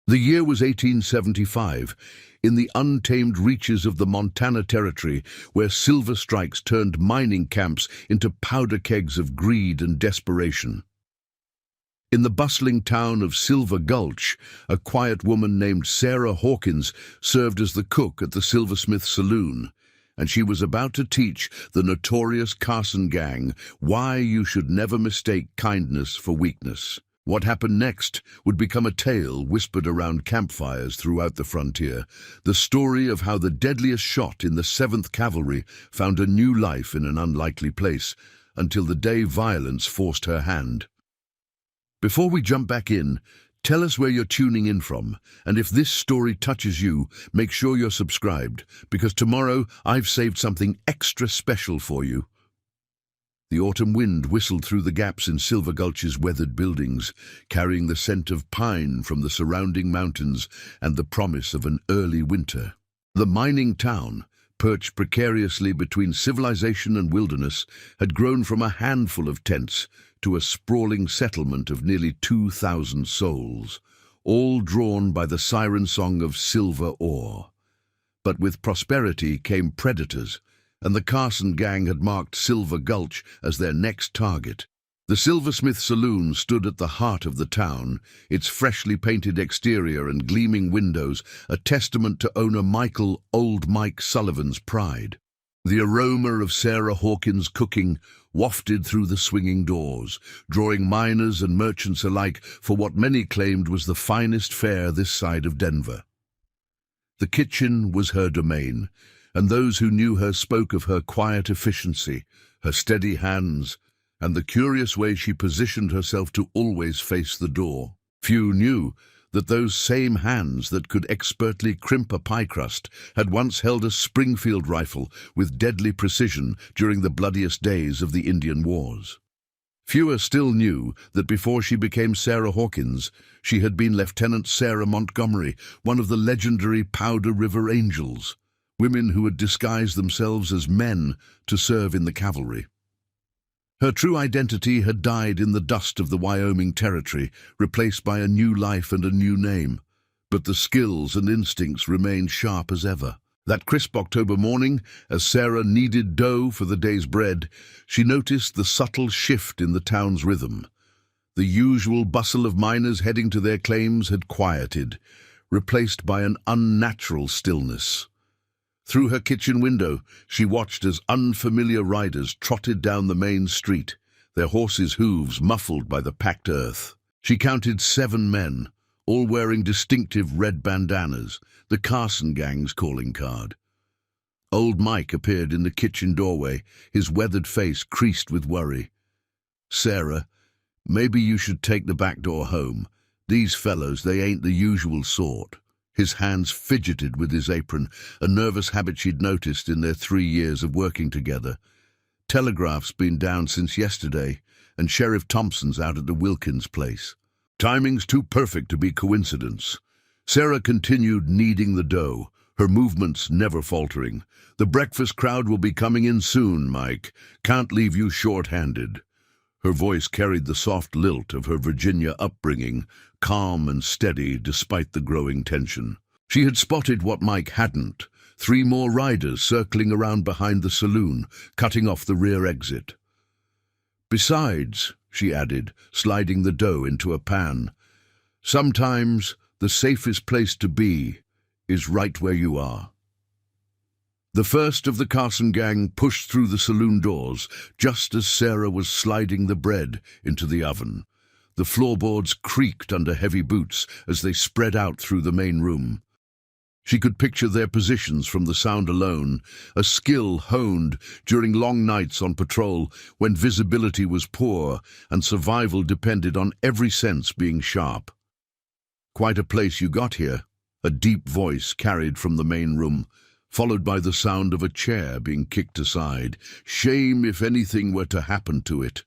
The year was 1875, in the untamed reaches of the Montana Territory, where silver strikes turned mining camps into powder kegs of greed and desperation. In the bustling town of Silver Gulch, a quiet woman named Sarah Hawkins served as the cook at the Silversmith Saloon, and she was about to teach the notorious Carson Gang why you should never mistake kindness for weakness. What happened next would become a tale whispered around campfires throughout the frontier, the story of how the deadliest shot in the 7th Cavalry found a new life in an unlikely place, until the day violence forced her hand. Before we jump back in, tell us where you're tuning in from, and if this story touches you, make sure you're subscribed, because tomorrow I've saved something extra special for you. The autumn wind whistled through the gaps in Silver Gulch's weathered buildings, carrying the scent of pine from the surrounding mountains and the promise of an early winter. The mining town, perched precariously between civilization and wilderness, had grown from a handful of tents to a sprawling settlement of nearly 2,000 souls, all drawn by the siren song of silver ore. But with prosperity came predators, and the Carson Gang had marked Silver Gulch as their next target. The Silversmith Saloon stood at the heart of the town, its freshly painted exterior and gleaming windows a testament to owner Michael "Old Mike" Sullivan's pride. The aroma of Sarah Hawkins' cooking wafted through the swinging doors, drawing miners and merchants alike for what many claimed was the finest fare this side of Denver. The kitchen was her domain, and those who knew her spoke of her quiet efficiency, her steady hands, and the curious way she positioned herself to always face the door. Few knew that those same hands that could expertly crimp a pie crust had once held a Springfield rifle with deadly precision during the bloodiest days of the Indian Wars. Fewer still knew that before she became Sarah Hawkins, she had been Lieutenant Sarah Montgomery, one of the legendary Powder River Angels, women who had disguised themselves as men to serve in the cavalry. Her true identity had died in the dust of the Wyoming Territory, replaced by a new life and a new name, but the skills and instincts remained sharp as ever. That crisp October morning, as Sarah kneaded dough for the day's bread, she noticed the subtle shift in the town's rhythm. The usual bustle of miners heading to their claims had quieted, replaced by an unnatural stillness. Through her kitchen window, she watched as unfamiliar riders trotted down the main street, their horses' hooves muffled by the packed earth. She counted 7 men, all wearing distinctive red bandanas, the Carson Gang's calling card. Old Mike appeared in the kitchen doorway, his weathered face creased with worry. "Sarah, maybe you should take the back door home. These fellows, they ain't the usual sort." His hands fidgeted with his apron, a nervous habit she'd noticed in their 3 years of working together. "Telegraph's been down since yesterday, and Sheriff Thompson's out at the Wilkins place. Timing's too perfect to be coincidence." Sarah continued kneading the dough, her movements never faltering. "The breakfast crowd will be coming in soon, Mike. Can't leave you short-handed." Her voice carried the soft lilt of her Virginia upbringing, calm and steady despite the growing tension. She had spotted what Mike hadn't: 3 more riders circling around behind the saloon, cutting off the rear exit. "Besides," she added, sliding the dough into a pan, "sometimes the safest place to be is right where you are." The first of the Carson Gang pushed through the saloon doors just as Sarah was sliding the bread into the oven. The floorboards creaked under heavy boots as they spread out through the main room. She could picture their positions from the sound alone, a skill honed during long nights on patrol when visibility was poor and survival depended on every sense being sharp. "Quite a place you got here," a deep voice carried from the main room, followed by the sound of a chair being kicked aside. "Shame if anything were to happen to it."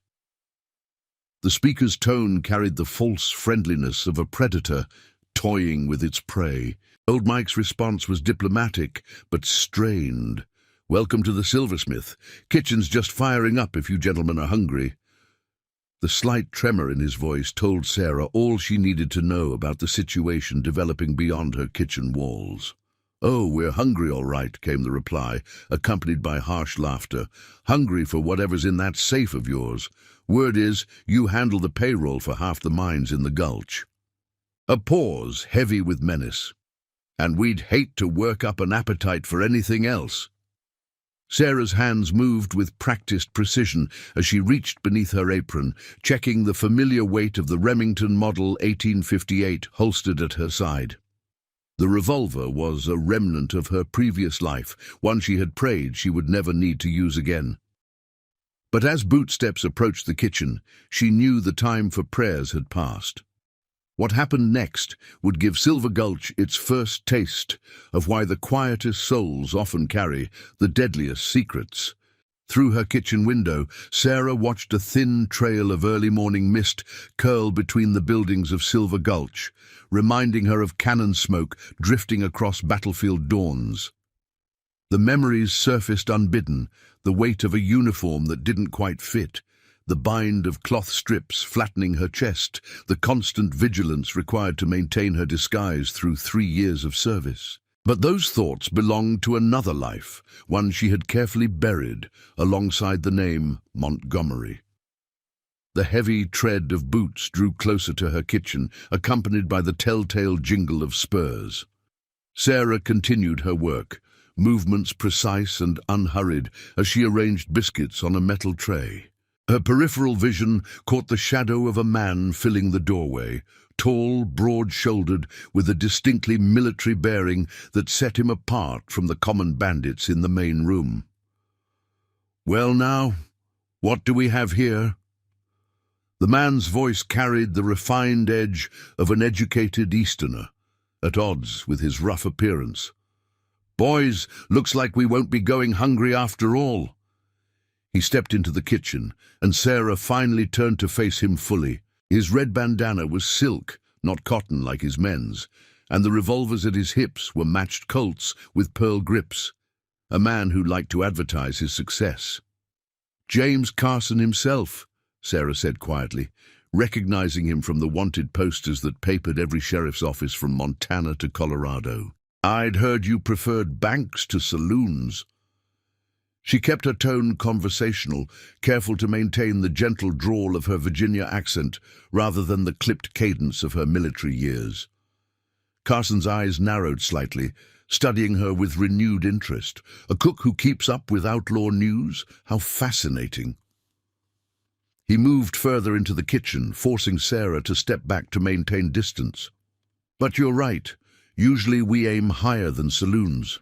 The speaker's tone carried the false friendliness of a predator toying with its prey. Old Mike's response was diplomatic, but strained. "Welcome to the Silversmith. Kitchen's just firing up if you gentlemen are hungry." The slight tremor in his voice told Sarah all she needed to know about the situation developing beyond her kitchen walls. "Oh, we're hungry, all right," came the reply, accompanied by harsh laughter. "Hungry for whatever's in that safe of yours. Word is, you handle the payroll for half the mines in the Gulch." A pause, heavy with menace. "And we'd hate to work up an appetite for anything else." Sarah's hands moved with practiced precision as she reached beneath her apron, checking the familiar weight of the Remington Model 1858 holstered at her side. The revolver was a remnant of her previous life, one she had prayed she would never need to use again. But as bootsteps approached the kitchen, she knew the time for prayers had passed. What happened next would give Silver Gulch its first taste of why the quietest souls often carry the deadliest secrets. Through her kitchen window, Sarah watched a thin trail of early morning mist curl between the buildings of Silver Gulch, reminding her of cannon smoke drifting across battlefield dawns. The memories surfaced unbidden, the weight of a uniform that didn't quite fit, the bind of cloth strips flattening her chest, the constant vigilance required to maintain her disguise through 3 years of service. But those thoughts belonged to another life, one she had carefully buried alongside the name Montgomery. The heavy tread of boots drew closer to her kitchen, accompanied by the telltale jingle of spurs. Sarah continued her work, movements precise and unhurried as she arranged biscuits on a metal tray. Her peripheral vision caught the shadow of a man filling the doorway, tall, broad-shouldered, with a distinctly military bearing that set him apart from the common bandits in the main room. "Well now, what do we have here?" The man's voice carried the refined edge of an educated Easterner, at odds with his rough appearance. "Boys, looks like we won't be going hungry after all." He stepped into the kitchen, and Sarah finally turned to face him fully. His red bandana was silk, not cotton like his men's, and the revolvers at his hips were matched Colts with pearl grips. A man who liked to advertise his success. "James Carson himself," Sarah said quietly, recognizing him from the wanted posters that papered every sheriff's office from Montana to Colorado. "I'd heard you preferred banks to saloons." She kept her tone conversational, careful to maintain the gentle drawl of her Virginia accent rather than the clipped cadence of her military years. Carson's eyes narrowed slightly, studying her with renewed interest. A cook who keeps up with outlaw news? How fascinating. He moved further into the kitchen, forcing Sarah to step back to maintain distance. "But you're right. Usually we aim higher than saloons.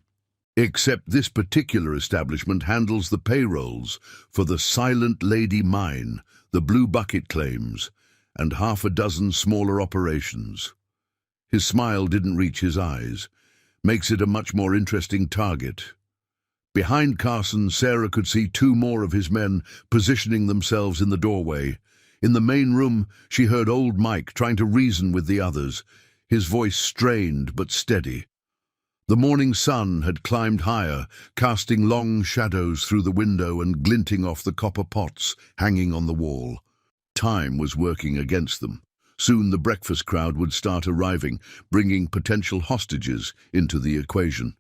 Except this particular establishment handles the payrolls for the Silent Lady Mine, the Blue Bucket claims, and half a dozen smaller operations." His smile didn't reach his eyes. "Makes it a much more interesting target." Behind Carson, Sarah could see 2 more of his men positioning themselves in the doorway. In the main room, she heard old Mike trying to reason with the others, his voice strained but steady. The morning sun had climbed higher, casting long shadows through the window and glinting off the copper pots hanging on the wall. Time was working against them. Soon the breakfast crowd would start arriving, bringing potential hostages into the equation.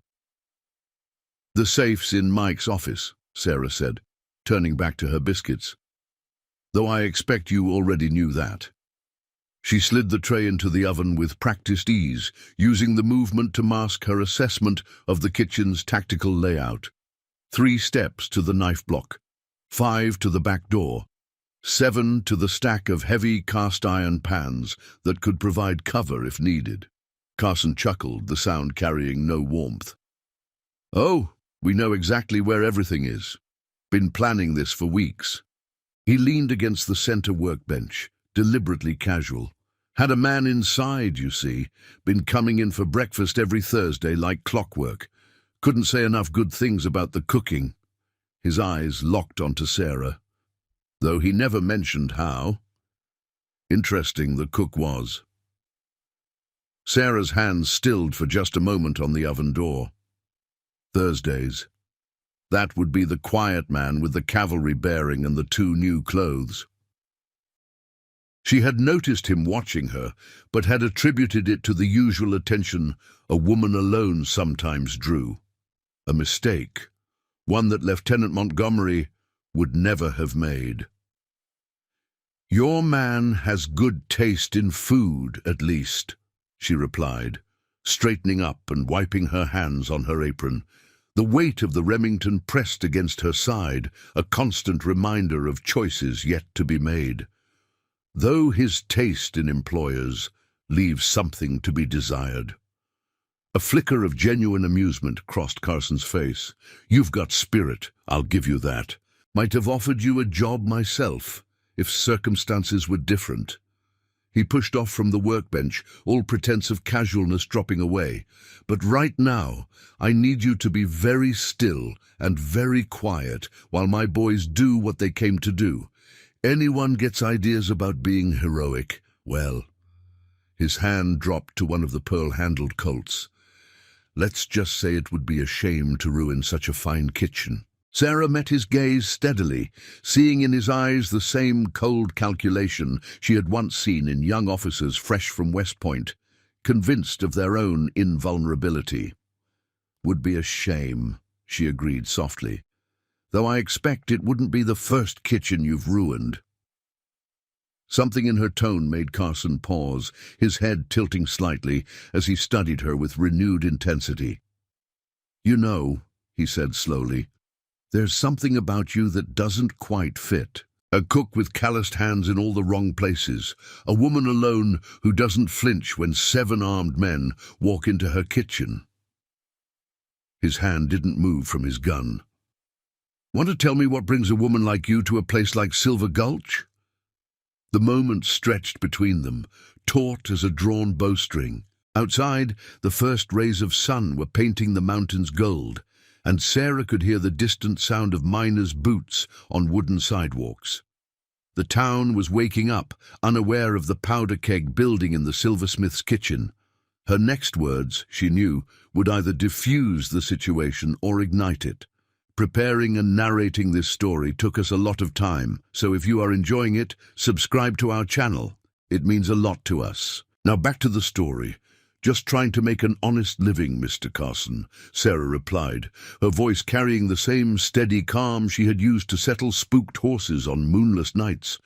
"The safe's in Mike's office," Sarah said, turning back to her biscuits. "Though I expect you already knew that." She slid the tray into the oven with practiced ease, using the movement to mask her assessment of the kitchen's tactical layout. 3 steps to the knife block, 5 to the back door, 7 to the stack of heavy cast-iron pans that could provide cover if needed. Carson chuckled, the sound carrying no warmth. "Oh, we know exactly where everything is. Been planning this for weeks." He leaned against the center workbench, deliberately casual. "Had a man inside, you see. Been coming in for breakfast every Thursday like clockwork. Couldn't say enough good things about the cooking." His eyes locked onto Sarah, though he never mentioned how. Interesting the cook was. Sarah's hands stilled for just a moment on the oven door. Thursdays. That would be the quiet man with the cavalry bearing and the 2 new clothes. She had noticed him watching her, but had attributed it to the usual attention a woman alone sometimes drew. A mistake, one that Lieutenant Montgomery would never have made. "Your man has good taste in food, at least," she replied, straightening up and wiping her hands on her apron. The weight of the Remington pressed against her side, a constant reminder of choices yet to be made. Though his taste in employers leaves something to be desired. A flicker of genuine amusement crossed Carson's face. "You've got spirit, I'll give you that. Might have offered you a job myself, if circumstances were different." He pushed off from the workbench, all pretense of casualness dropping away. "But right now, I need you to be very still and very quiet while my boys do what they came to do. Anyone gets ideas about being heroic, well..." His hand dropped to one of the pearl-handled Colts. "Let's just say it would be a shame to ruin such a fine kitchen." Sarah met his gaze steadily, seeing in his eyes the same cold calculation she had once seen in young officers fresh from West Point, convinced of their own invulnerability. "Would be a shame," she agreed softly, "though I expect it wouldn't be the first kitchen you've ruined." Something in her tone made Carson pause, his head tilting slightly as he studied her with renewed intensity. "You know," he said slowly, "there's something about you that doesn't quite fit. A cook with calloused hands in all the wrong places. A woman alone who doesn't flinch when 7 armed men walk into her kitchen." His hand didn't move from his gun. "Want to tell me what brings a woman like you to a place like Silver Gulch?" The moment stretched between them, taut as a drawn bowstring. Outside, the first rays of sun were painting the mountains gold, and Sarah could hear the distant sound of miners' boots on wooden sidewalks. The town was waking up, unaware of the powder keg building in the silversmith's kitchen. Her next words, she knew, would either diffuse the situation or ignite it. Preparing and narrating this story took us a lot of time, so if you are enjoying it, subscribe to our channel. It means a lot to us. Now back to the story. "Just trying to make an honest living, Mr. Carson," Sarah replied, her voice carrying the same steady calm she had used to settle spooked horses on moonless nights.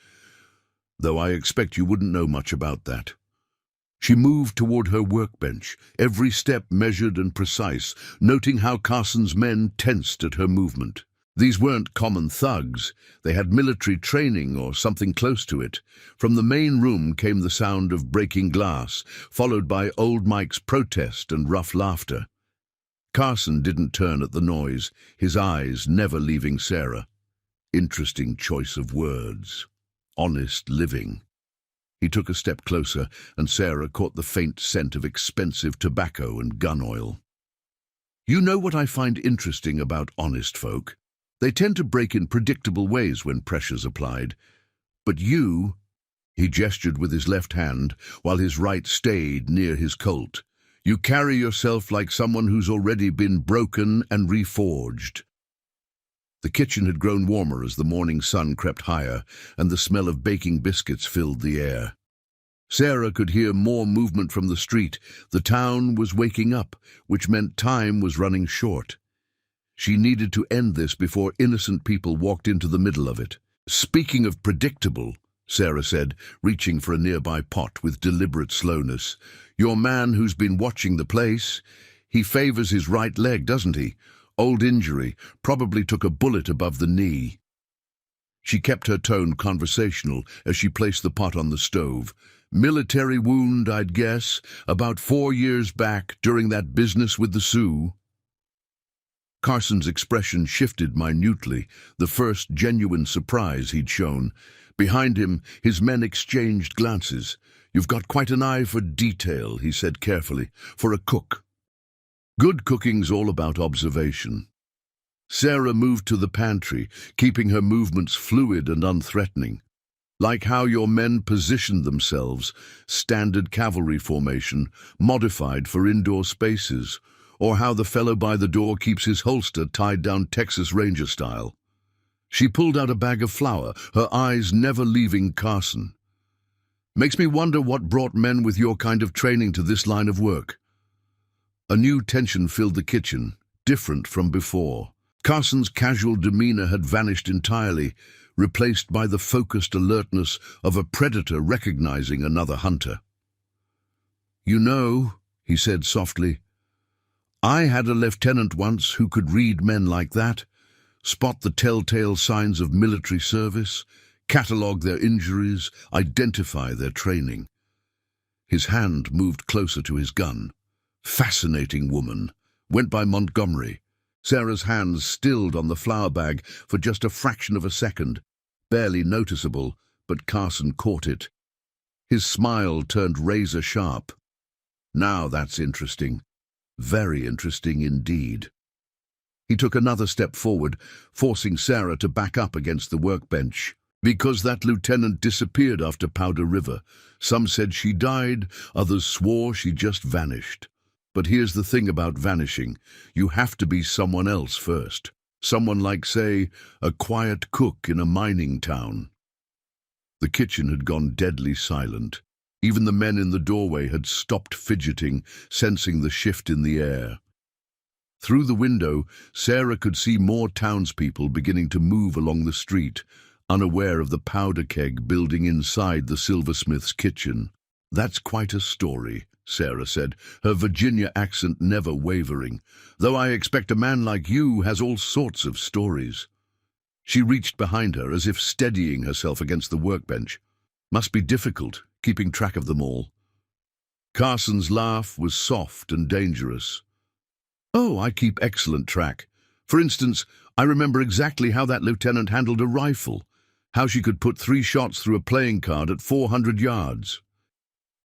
"Though I expect you wouldn't know much about that." She moved toward her workbench, every step measured and precise, noting how Carson's men tensed at her movement. These weren't common thugs. They had military training or something close to it. From the main room came the sound of breaking glass, followed by old Mike's protest and rough laughter. Carson didn't turn at the noise, his eyes never leaving Sarah. Interesting choice of words. Honest living. He took a step closer, and Sarah caught the faint scent of expensive tobacco and gun oil. "You know what I find interesting about honest folk? They tend to break in predictable ways when pressure's applied. But you..." He gestured with his left hand, while his right stayed near his Colt. "You carry yourself like someone who's already been broken and reforged." The kitchen had grown warmer as the morning sun crept higher, and the smell of baking biscuits filled the air. Sarah could hear more movement from the street. The town was waking up, which meant time was running short. She needed to end this before innocent people walked into the middle of it. "Speaking of predictable," Sarah said, reaching for a nearby pot with deliberate slowness, "your man who's been watching the place, he favors his right leg, doesn't he? Old injury, probably took a bullet above the knee." She kept her tone conversational as she placed the pot on the stove. "Military wound, I'd guess, about 4 years back during that business with the Sioux." Carson's expression shifted minutely, the first genuine surprise he'd shown. Behind him, his men exchanged glances. "You've got quite an eye for detail," he said carefully, "for a cook." "Good cooking's all about observation." Sarah moved to the pantry, keeping her movements fluid and unthreatening. "Like how your men positioned themselves, standard cavalry formation, modified for indoor spaces, or how the fellow by the door keeps his holster tied down Texas Ranger style." She pulled out a bag of flour, her eyes never leaving Carson. Makes me wonder what brought men with your kind of training to this line of work. A new tension filled the kitchen, different from before. Carson's casual demeanor had vanished entirely, replaced by the focused alertness of a predator recognizing another hunter. "You know," he said softly, "I had a lieutenant once who could read men like that, spot the telltale signs of military service, catalogue their injuries, identify their training." His hand moved closer to his gun. Fascinating woman. Went by Montgomery. Sarah's hands stilled on the flour bag for just a fraction of a second, barely noticeable, but Carson caught it. His smile turned razor sharp. "Now that's interesting. Very interesting indeed." He took another step forward, forcing Sarah to back up against the workbench. "Because that lieutenant disappeared after Powder River. Some said she died, others swore she just vanished. But here's the thing about vanishing. You have to be someone else first. Someone like, say, a quiet cook in a mining town." The kitchen had gone deadly silent. Even the men in the doorway had stopped fidgeting, sensing the shift in the air. Through the window, Sarah could see more townspeople beginning to move along the street, unaware of the powder keg building inside the silversmith's kitchen. "That's quite a story," Sarah said, her Virginia accent never wavering. "Though I expect a man like you has all sorts of stories." She reached behind her as if steadying herself against the workbench. "Must be difficult, keeping track of them all." Carson's laugh was soft and dangerous. "Oh, I keep excellent track. For instance, I remember exactly how that lieutenant handled a rifle, how she could put 3 shots through a playing card at 400 yards.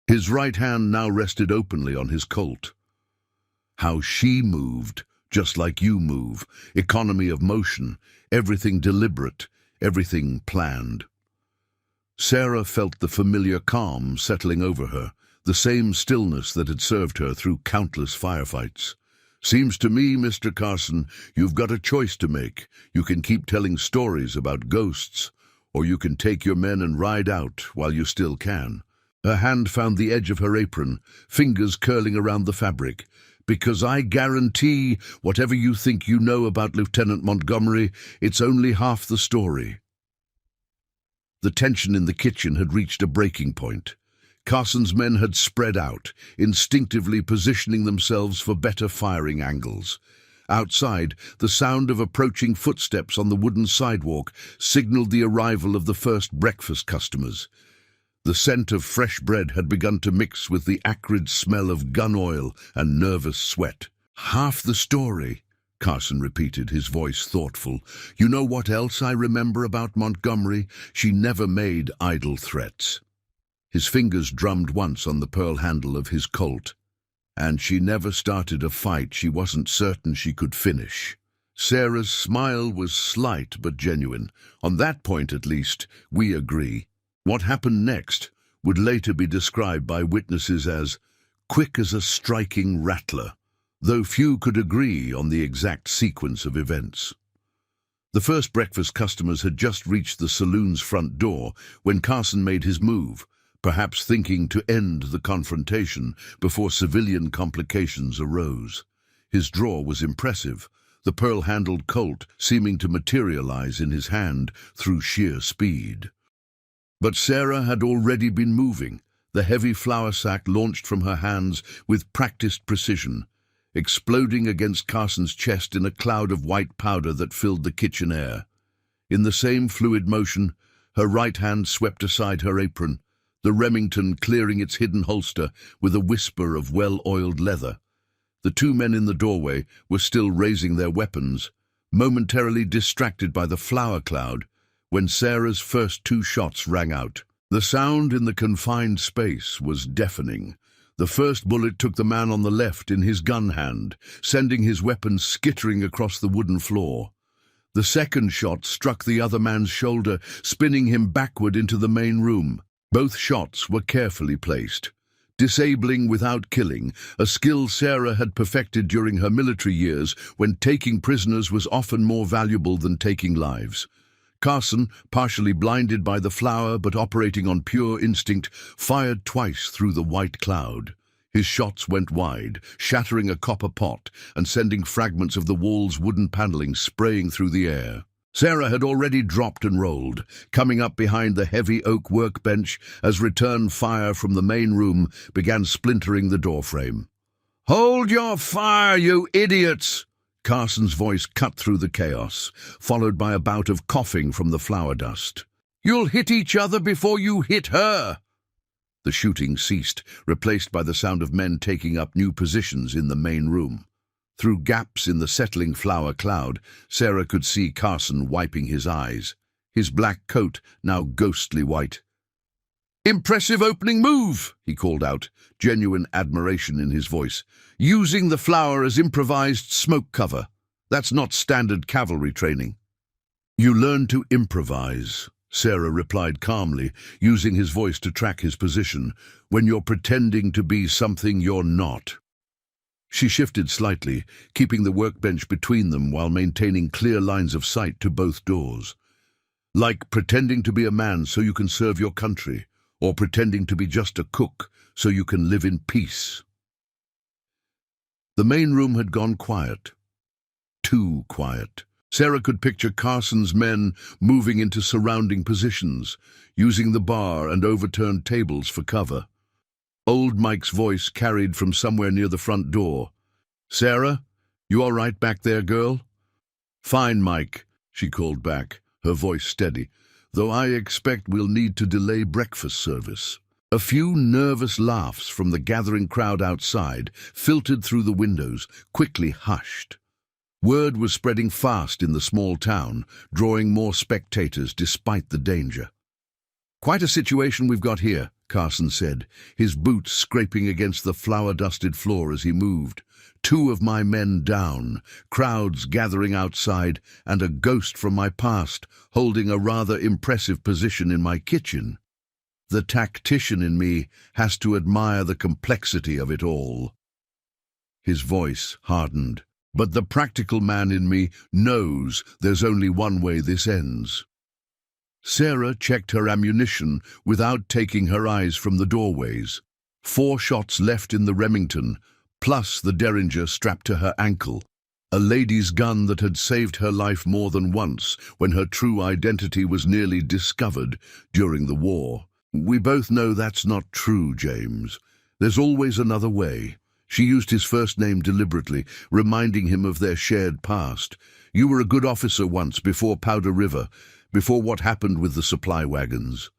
His right hand now rested openly on his Colt. "How she moved, just like you move, economy of motion, everything deliberate, everything planned." Sarah felt the familiar calm settling over her, the same stillness that had served her through countless firefights. "Seems to me, Mr. Carson, you've got a choice to make. You can keep telling stories about ghosts, or you can take your men and ride out while you still can." Her hand found the edge of her apron, fingers curling around the fabric. "Because I guarantee, whatever you think you know about Lieutenant Montgomery, it's only half the story." The tension in the kitchen had reached a breaking point. Carson's men had spread out, instinctively positioning themselves for better firing angles. Outside, the sound of approaching footsteps on the wooden sidewalk signaled the arrival of the first breakfast customers. The scent of fresh bread had begun to mix with the acrid smell of gun oil and nervous sweat. "Half the story," Carson repeated, his voice thoughtful. "You know what else I remember about Montgomery? She never made idle threats." His fingers drummed once on the pearl handle of his Colt. "And she never started a fight she wasn't certain she could finish." Sarah's smile was slight but genuine. "On that point, at least, we agree." What happened next would later be described by witnesses as quick as a striking rattler, though few could agree on the exact sequence of events. The first breakfast customers had just reached the saloon's front door when Carson made his move, perhaps thinking to end the confrontation before civilian complications arose. His draw was impressive, the pearl-handled Colt seeming to materialize in his hand through sheer speed. But Sarah had already been moving, the heavy flour sack launched from her hands with practiced precision, exploding against Carson's chest in a cloud of white powder that filled the kitchen air. In the same fluid motion, her right hand swept aside her apron, the Remington clearing its hidden holster with a whisper of well-oiled leather. The 2 men in the doorway were still raising their weapons, momentarily distracted by the flour cloud, when Sarah's first 2 shots rang out. The sound in the confined space was deafening. The first bullet took the man on the left in his gun hand, sending his weapon skittering across the wooden floor. The second shot struck the other man's shoulder, spinning him backward into the main room. Both shots were carefully placed. Disabling without killing, a skill Sarah had perfected during her military years when taking prisoners was often more valuable than taking lives. Carson, partially blinded by the flour but operating on pure instinct, fired twice through the white cloud. His shots went wide, shattering a copper pot and sending fragments of the wall's wooden paneling spraying through the air. Sarah had already dropped and rolled, coming up behind the heavy oak workbench as return fire from the main room began splintering the doorframe. "Hold your fire, you idiots!" Carson's voice cut through the chaos, followed by a bout of coughing from the flour dust. "You'll hit each other before you hit her!" The shooting ceased, replaced by the sound of men taking up new positions in the main room. Through gaps in the settling flour cloud, Sarah could see Carson wiping his eyes, his black coat now ghostly white. "Impressive opening move," he called out, genuine admiration in his voice. "Using the flour as improvised smoke cover. That's not standard cavalry training." "You learn to improvise," Sarah replied calmly, using his voice to track his position, "when you're pretending to be something you're not." She shifted slightly, keeping the workbench between them while maintaining clear lines of sight to both doors. "Like pretending to be a man so you can serve your country, or pretending to be just a cook so you can live in peace." The main room had gone quiet. Too quiet. Sarah could picture Carson's men moving into surrounding positions, using the bar and overturned tables for cover. Old Mike's voice carried from somewhere near the front door. "Sarah, you all right back there, girl?" "Fine, Mike," she called back, her voice steady, "though I expect we'll need to delay breakfast service." A few nervous laughs from the gathering crowd outside filtered through the windows, quickly hushed. Word was spreading fast in the small town, drawing more spectators despite the danger. "Quite a situation we've got here," Carson said, his boots scraping against the flour-dusted floor as he moved. "Two of my men down, crowds gathering outside, and a ghost from my past holding a rather impressive position in my kitchen. The tactician in me has to admire the complexity of it all." His voice hardened. "But the practical man in me knows there's only one way this ends." Sarah checked her ammunition without taking her eyes from the doorways. 4 shots left in the Remington, plus the Derringer strapped to her ankle. A lady's gun that had saved her life more than once when her true identity was nearly discovered during the war. "We both know that's not true, James. There's always another way." She used his first name deliberately, reminding him of their shared past. "You were a good officer once, before Powder River, before what happened with the supply wagons."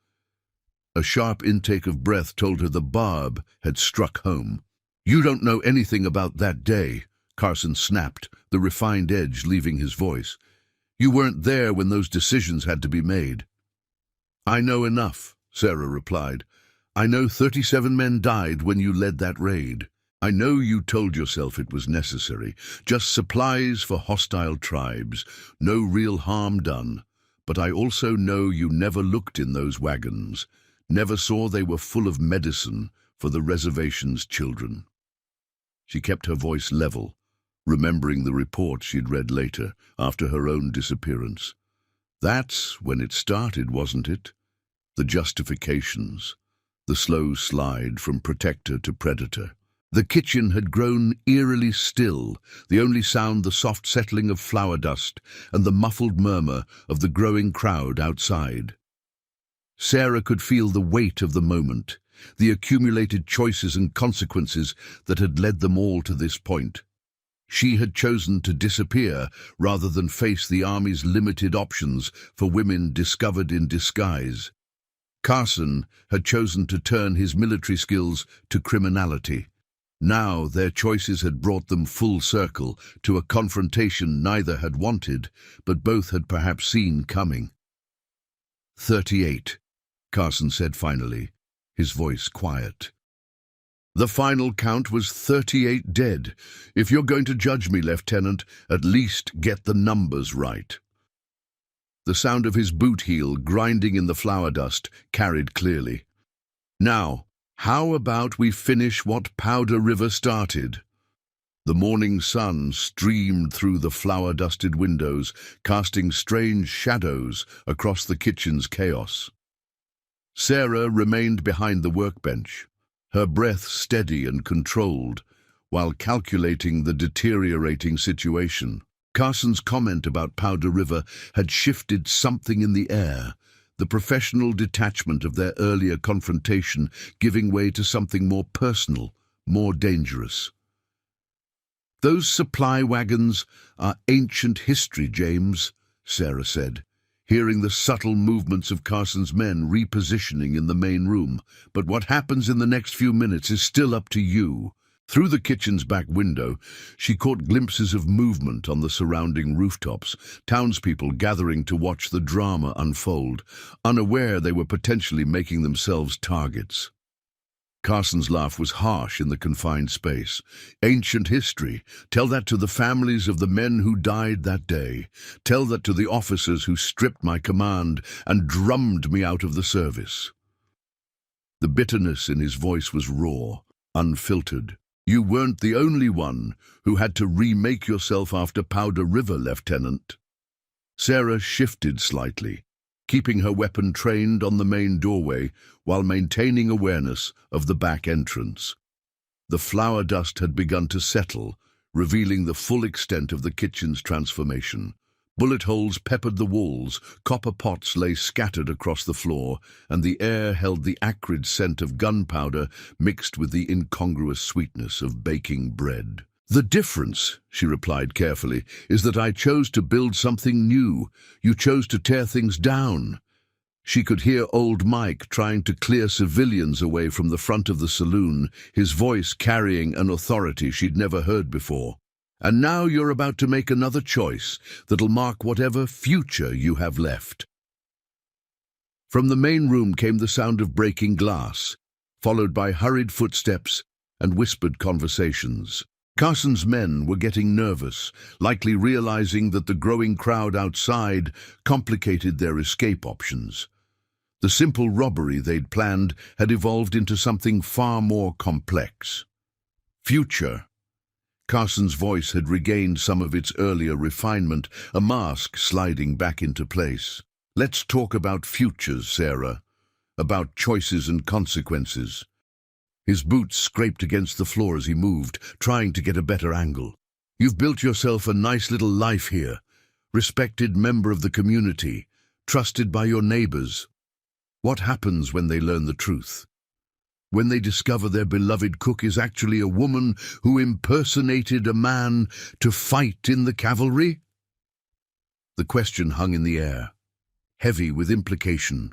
A sharp intake of breath told her the barb had struck home. "You don't know anything about that day," Carson snapped, the refined edge leaving his voice. "You weren't there when those decisions had to be made." "I know enough," Sarah replied. "I know 37 men died when you led that raid. I know you told yourself it was necessary, just supplies for hostile tribes, no real harm done. But I also know you never looked in those wagons, never saw they were full of medicine for the reservation's children." She kept her voice level, remembering the report she'd read later, after her own disappearance. That's when it started, wasn't it? The justifications, the slow slide from protector to predator. The kitchen had grown eerily still, the only sound the soft settling of flour dust and the muffled murmur of the growing crowd outside. Sarah could feel the weight of the moment, the accumulated choices and consequences that had led them all to this point. She had chosen to disappear rather than face the army's limited options for women discovered in disguise. Carson had chosen to turn his military skills to criminality. Now their choices had brought them full circle to a confrontation neither had wanted, but both had perhaps seen coming. 38, Carson said finally, his voice quiet. The final count was 38 dead. If you're going to judge me, Lieutenant, at least get the numbers right. The sound of his boot heel grinding in the flour dust carried clearly. Now, how about we finish what Powder River started? The morning sun streamed through the flour-dusted windows, casting strange shadows across the kitchen's chaos. Sarah remained behind the workbench, her breath steady and controlled, while calculating the deteriorating situation. Carson's comment about Powder River had shifted something in the air, the professional detachment of their earlier confrontation giving way to something more personal, more dangerous. "Those supply wagons are ancient history, James," Sarah said, hearing the subtle movements of Carson's men repositioning in the main room. "But what happens in the next few minutes is still up to you." Through the kitchen's back window, she caught glimpses of movement on the surrounding rooftops, townspeople gathering to watch the drama unfold, unaware they were potentially making themselves targets. Carson's laugh was harsh in the confined space. "Ancient history. Tell that to the families of the men who died that day. Tell that to the officers who stripped my command and drummed me out of the service." The bitterness in his voice was raw, unfiltered. "You weren't the only one who had to remake yourself after Powder River, Lieutenant." Sarah shifted slightly, keeping her weapon trained on the main doorway while maintaining awareness of the back entrance. The flour dust had begun to settle, revealing the full extent of the kitchen's transformation. Bullet holes peppered the walls, copper pots lay scattered across the floor, and the air held the acrid scent of gunpowder mixed with the incongruous sweetness of baking bread. "The difference," she replied carefully, "is that I chose to build something new. You chose to tear things down." She could hear old Mike trying to clear civilians away from the front of the saloon, his voice carrying an authority she'd never heard before. "And now you're about to make another choice that'll mark whatever future you have left." From the main room came the sound of breaking glass, followed by hurried footsteps and whispered conversations. Carson's men were getting nervous, likely realizing that the growing crowd outside complicated their escape options. The simple robbery they'd planned had evolved into something far more complex. Future. Carson's voice had regained some of its earlier refinement, a mask sliding back into place. "Let's talk about futures, Sarah. About choices and consequences." His boots scraped against the floor as he moved, trying to get a better angle. "You've built yourself a nice little life here, respected member of the community, trusted by your neighbors. What happens when they learn the truth? When they discover their beloved cook is actually a woman who impersonated a man to fight in the cavalry?" The question hung in the air, heavy with implication.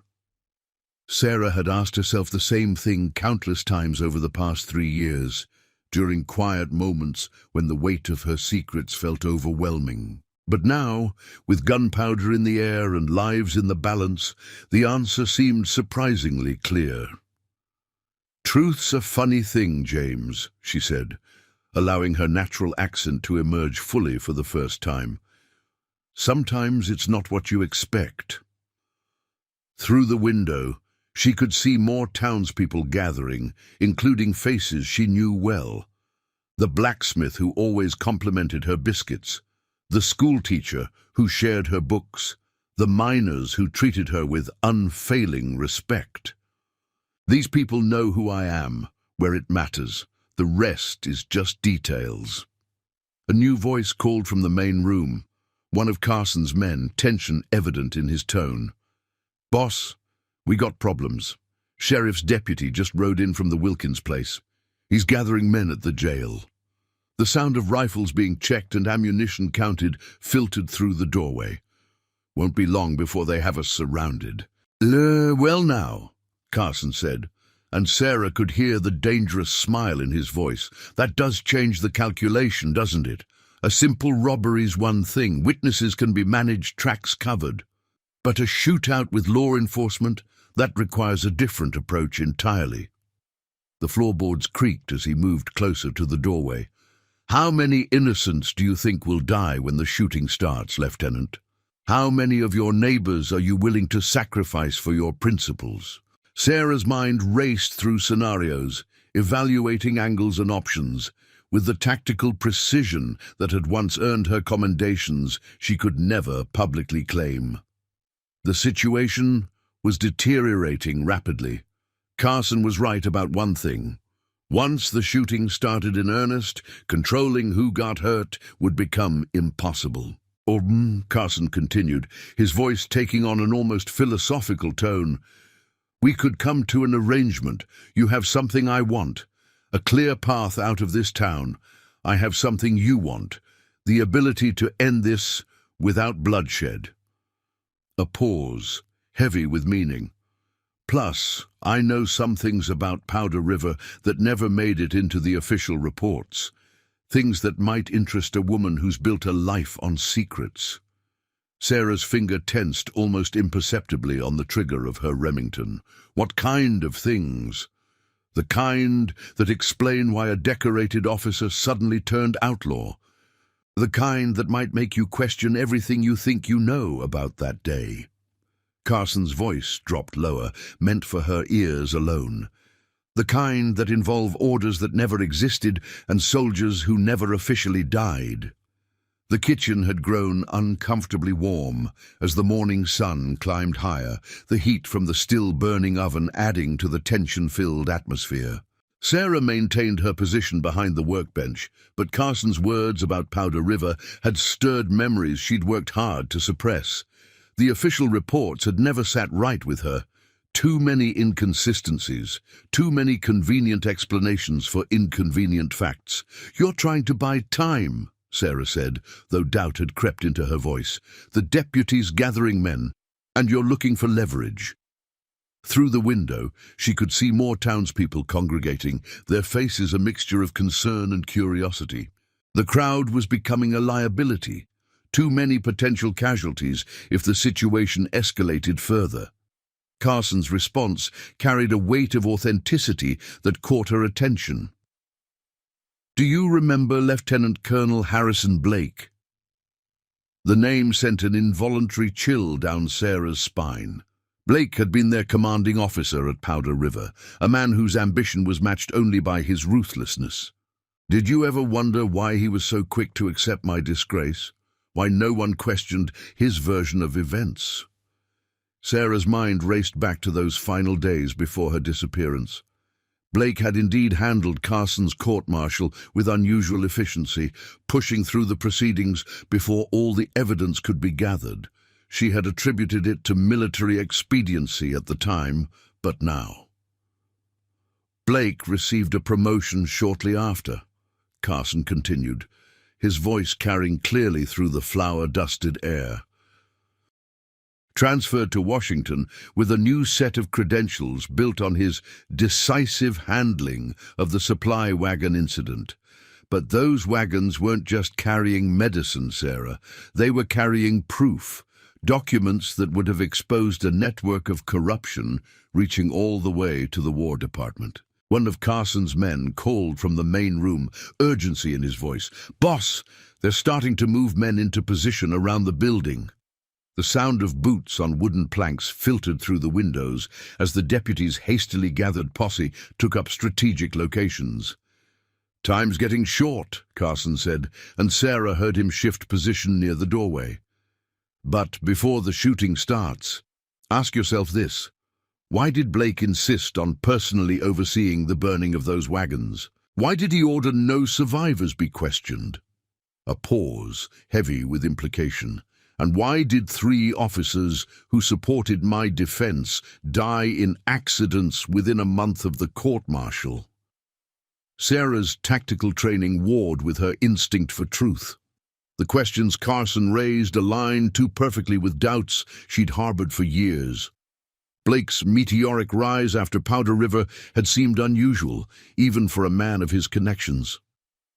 Sarah had asked herself the same thing countless times over the past 3 years, during quiet moments when the weight of her secrets felt overwhelming. But now, with gunpowder in the air and lives in the balance, the answer seemed surprisingly clear. "Truth's a funny thing, James," she said, allowing her natural accent to emerge fully for the first time. "Sometimes it's not what you expect." Through the window, she could see more townspeople gathering, including faces she knew well. The blacksmith who always complimented her biscuits, the schoolteacher who shared her books, the miners who treated her with unfailing respect. "These people know who I am, where it matters. The rest is just details." A new voice called from the main room, one of Carson's men, tension evident in his tone. "Boss, we got problems. Sheriff's deputy just rode in from the Wilkins place. He's gathering men at the jail." The sound of rifles being checked and ammunition counted filtered through the doorway. "Won't be long before they have us surrounded." Well now," Carson said, and Sarah could hear the dangerous smile in his voice. "That does change the calculation, doesn't it? A simple robbery's one thing. Witnesses can be managed, tracks covered. But a shootout with law enforcement, that requires a different approach entirely." The floorboards creaked as he moved closer to the doorway. "How many innocents do you think will die when the shooting starts, Lieutenant? How many of your neighbors are you willing to sacrifice for your principles?" Sarah's mind raced through scenarios, evaluating angles and options. with the tactical precision that had once earned her commendations she could never publicly claim. The situation was deteriorating rapidly. Carson was right about one thing. Once the shooting started in earnest, controlling who got hurt would become impossible. Carson continued, his voice taking on an almost philosophical tone. We could come to an arrangement. You have something I want. A clear path out of this town. I have something you want. The ability to end this without bloodshed. A pause, heavy with meaning. Plus, I know some things about Powder River that never made it into the official reports. Things that might interest a woman who's built a life on secrets. Sarah's finger tensed almost imperceptibly on the trigger of her Remington. What kind of things? The kind that explain why a decorated officer suddenly turned outlaw. The kind that might make you question everything you think you know about that day. Carson's voice dropped lower, meant for her ears alone. The kind that involve orders that never existed and soldiers who never officially died. The kitchen had grown uncomfortably warm as the morning sun climbed higher, the heat from the still-burning oven adding to the tension-filled atmosphere. Sarah maintained her position behind the workbench, but Carson's words about Powder River had stirred memories she'd worked hard to suppress. The official reports had never sat right with her. Too many inconsistencies, too many convenient explanations for inconvenient facts. You're trying to buy time, Sarah said, though doubt had crept into her voice. The deputy's gathering men, and you're looking for leverage. Through the window, she could see more townspeople congregating, their faces a mixture of concern and curiosity. The crowd was becoming a liability. Too many potential casualties if the situation escalated further. Carson's response carried a weight of authenticity that caught her attention. Do you remember Lieutenant Colonel Harrison Blake? The name sent an involuntary chill down Sarah's spine. Blake had been their commanding officer at Powder River, a man whose ambition was matched only by his ruthlessness. Did you ever wonder why he was so quick to accept my disgrace? Why no one questioned his version of events? Sarah's mind raced back to those final days before her disappearance. Blake had indeed handled Carson's court-martial with unusual efficiency, pushing through the proceedings before all the evidence could be gathered. She had attributed it to military expediency at the time, but now. Blake received a promotion shortly after, Carson continued, his voice carrying clearly through the flour-dusted air. Transferred to Washington with a new set of credentials built on his decisive handling of the supply wagon incident. But those wagons weren't just carrying medicine, Sarah. They were carrying proof, documents that would have exposed a network of corruption reaching all the way to the War Department. One of Carson's men called from the main room, urgency in his voice. "Boss, they're starting to move men into position around the building." The sound of boots on wooden planks filtered through the windows as the deputy's hastily gathered posse took up strategic locations. "Time's getting short," Carson said, and Sarah heard him shift position near the doorway. "But before the shooting starts, ask yourself this. Why did Blake insist on personally overseeing the burning of those wagons? Why did he order no survivors be questioned?" A pause, heavy with implication. "And why did 3 officers who supported my defense die in accidents within a month of the court-martial?" Sarah's tactical training warred with her instinct for truth. The questions Carson raised aligned too perfectly with doubts she'd harbored for years. Blake's meteoric rise after Powder River had seemed unusual, even for a man of his connections.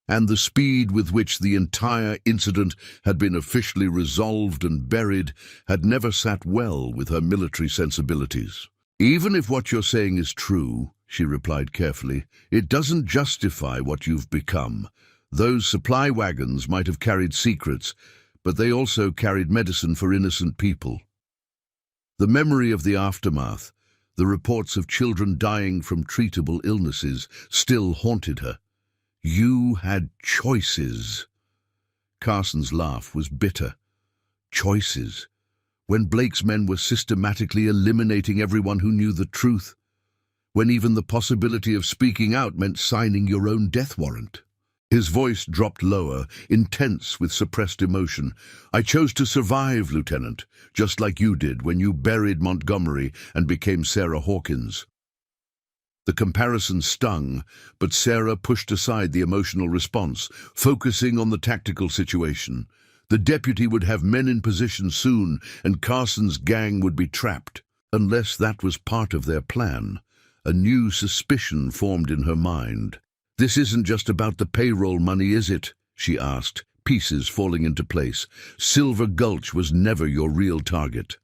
And the speed with which the entire incident had been officially resolved and buried had never sat well with her military sensibilities. "Even if what you're saying is true," she replied carefully, "it doesn't justify what you've become. Those supply wagons might have carried secrets, but they also carried medicine for innocent people." The memory of the aftermath, the reports of children dying from treatable illnesses, still haunted her. You had choices. Carson's laugh was bitter. Choices. When Blake's men were systematically eliminating everyone who knew the truth. When even the possibility of speaking out meant signing your own death warrant. His voice dropped lower, intense with suppressed emotion. I chose to survive, Lieutenant, just like you did when you buried Montgomery and became Sarah Hawkins. The comparison stung, but Sarah pushed aside the emotional response, focusing on the tactical situation. The deputy would have men in position soon, and Carson's gang would be trapped. Unless that was part of their plan, a new suspicion formed in her mind. "This isn't just about the payroll money, is it?" she asked, pieces falling into place. "Silver Gulch was never your real target."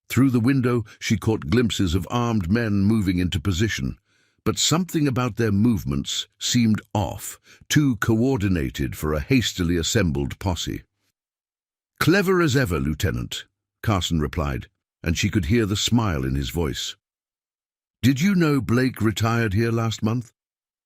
Through the window, she caught glimpses of armed men moving into position. But something about their movements seemed off, too coordinated for a hastily assembled posse. "Clever as ever, Lieutenant," Carson replied, and she could hear the smile in his voice. "Did you know Blake retired here last month?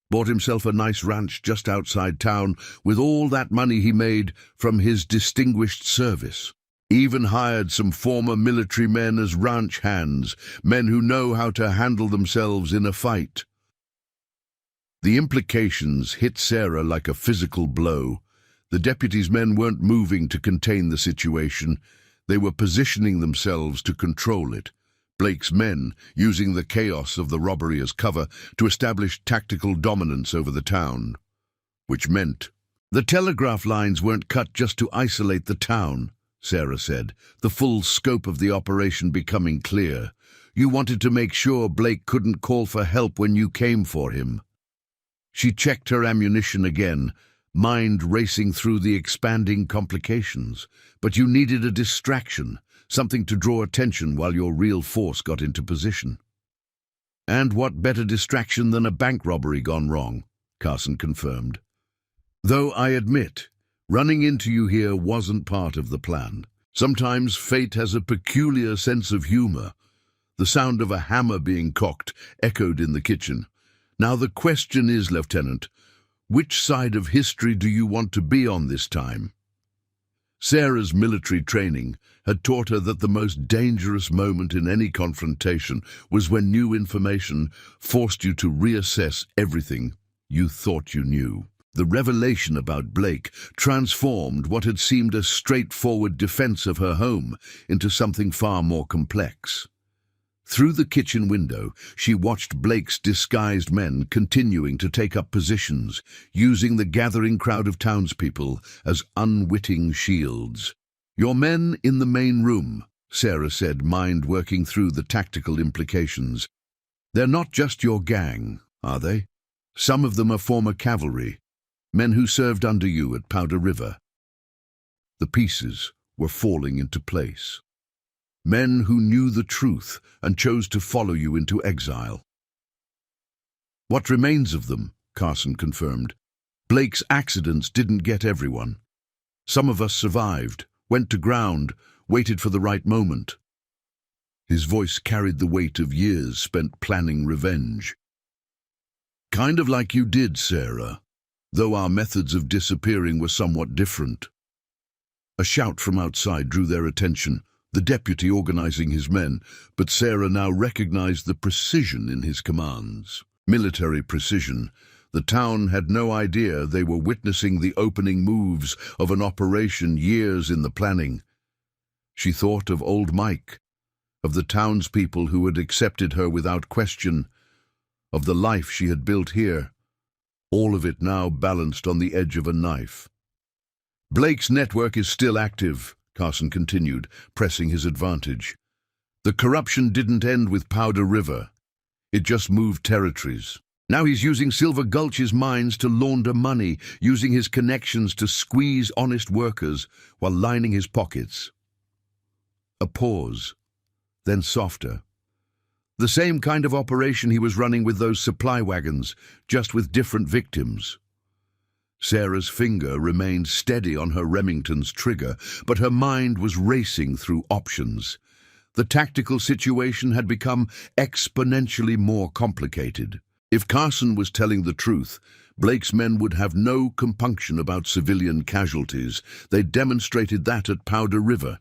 Bought himself a nice ranch just outside town with all that money he made from his distinguished service. Even hired some former military men as ranch hands, men who know how to handle themselves in a fight." The implications hit Sarah like a physical blow. The deputy's men weren't moving to contain the situation. They were positioning themselves to control it. Blake's men using the chaos of the robbery as cover to establish tactical dominance over the town. Which meant the telegraph lines weren't cut just to isolate the town, Sarah said, the full scope of the operation becoming clear. You wanted to make sure Blake couldn't call for help when you came for him. She checked her ammunition again, mind racing through the expanding complications. But you needed a distraction, something to draw attention while your real force got into position. "And what better distraction than a bank robbery gone wrong?" Carson confirmed. "Though I admit, running into you here wasn't part of the plan. Sometimes fate has a peculiar sense of humor." The sound of a hammer being cocked echoed in the kitchen. "Now the question is, Lieutenant, which side of history do you want to be on this time?" Sarah's military training had taught her that the most dangerous moment in any confrontation was when new information forced you to reassess everything you thought you knew. The revelation about Blake transformed what had seemed a straightforward defense of her home into something far more complex. Through the kitchen window, she watched Blake's disguised men continuing to take up positions, using the gathering crowd of townspeople as unwitting shields. "Your men in the main room," Sarah said, mind working through the tactical implications. "They're not just your gang, are they? Some of them are former cavalry, men who served under you at Powder River." The pieces were falling into place. Men who knew the truth and chose to follow you into exile. "What remains of them?" Carson confirmed. "Blake's accidents didn't get everyone. Some of us survived, went to ground, waited for the right moment." His voice carried the weight of years spent planning revenge. "Kind of like you did, Sarah, though our methods of disappearing were somewhat different." A shout from outside drew their attention, the deputy organizing his men, but Sarah now recognized the precision in his commands. Military precision. The town had no idea they were witnessing the opening moves of an operation years in the planning. She thought of old Mike, of the townspeople who had accepted her without question, of the life she had built here, all of it now balanced on the edge of a knife. "Blake's network is still active," Carson continued, pressing his advantage. "The corruption didn't end with Powder River. It just moved territories. Now he's using Silver Gulch's mines to launder money, using his connections to squeeze honest workers while lining his pockets." A pause, then softer. "The same kind of operation he was running with those supply wagons, just with different victims." Sarah's finger remained steady on her Remington's trigger, but her mind was racing through options. The tactical situation had become exponentially more complicated. If Carson was telling the truth, Blake's men would have no compunction about civilian casualties. They demonstrated that at Powder River.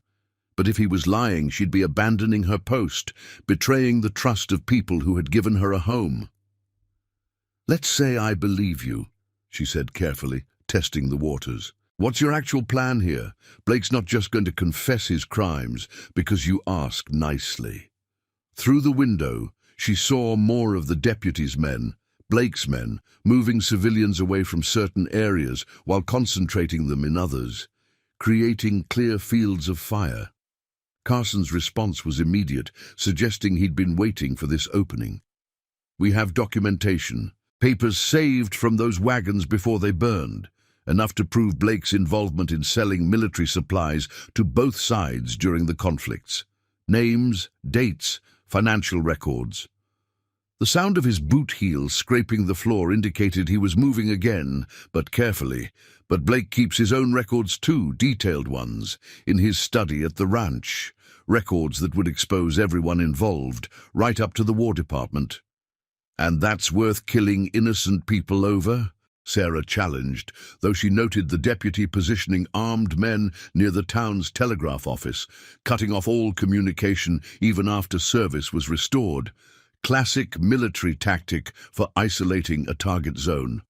But if he was lying, she'd be abandoning her post, betraying the trust of people who had given her a home. "Let's say I believe you," she said carefully, testing the waters. "What's your actual plan here? Blake's not just going to confess his crimes because you ask nicely." Through the window, she saw more of the deputy's men, Blake's men, moving civilians away from certain areas while concentrating them in others, creating clear fields of fire. Carson's response was immediate, suggesting he'd been waiting for this opening. "We have documentation, papers saved from those wagons before they burned, enough to prove Blake's involvement in selling military supplies to both sides during the conflicts. Names, dates, financial records." The sound of his boot heel scraping the floor indicated he was moving again, but carefully. But Blake keeps his own records too, detailed ones, in his study at the ranch. Records that would expose everyone involved, right up to the War Department. "And that's worth killing innocent people over?" Sarah challenged, though she noted the deputy positioning armed men near the town's telegraph office, cutting off all communication even after service was restored. Classic military tactic for isolating a target zone.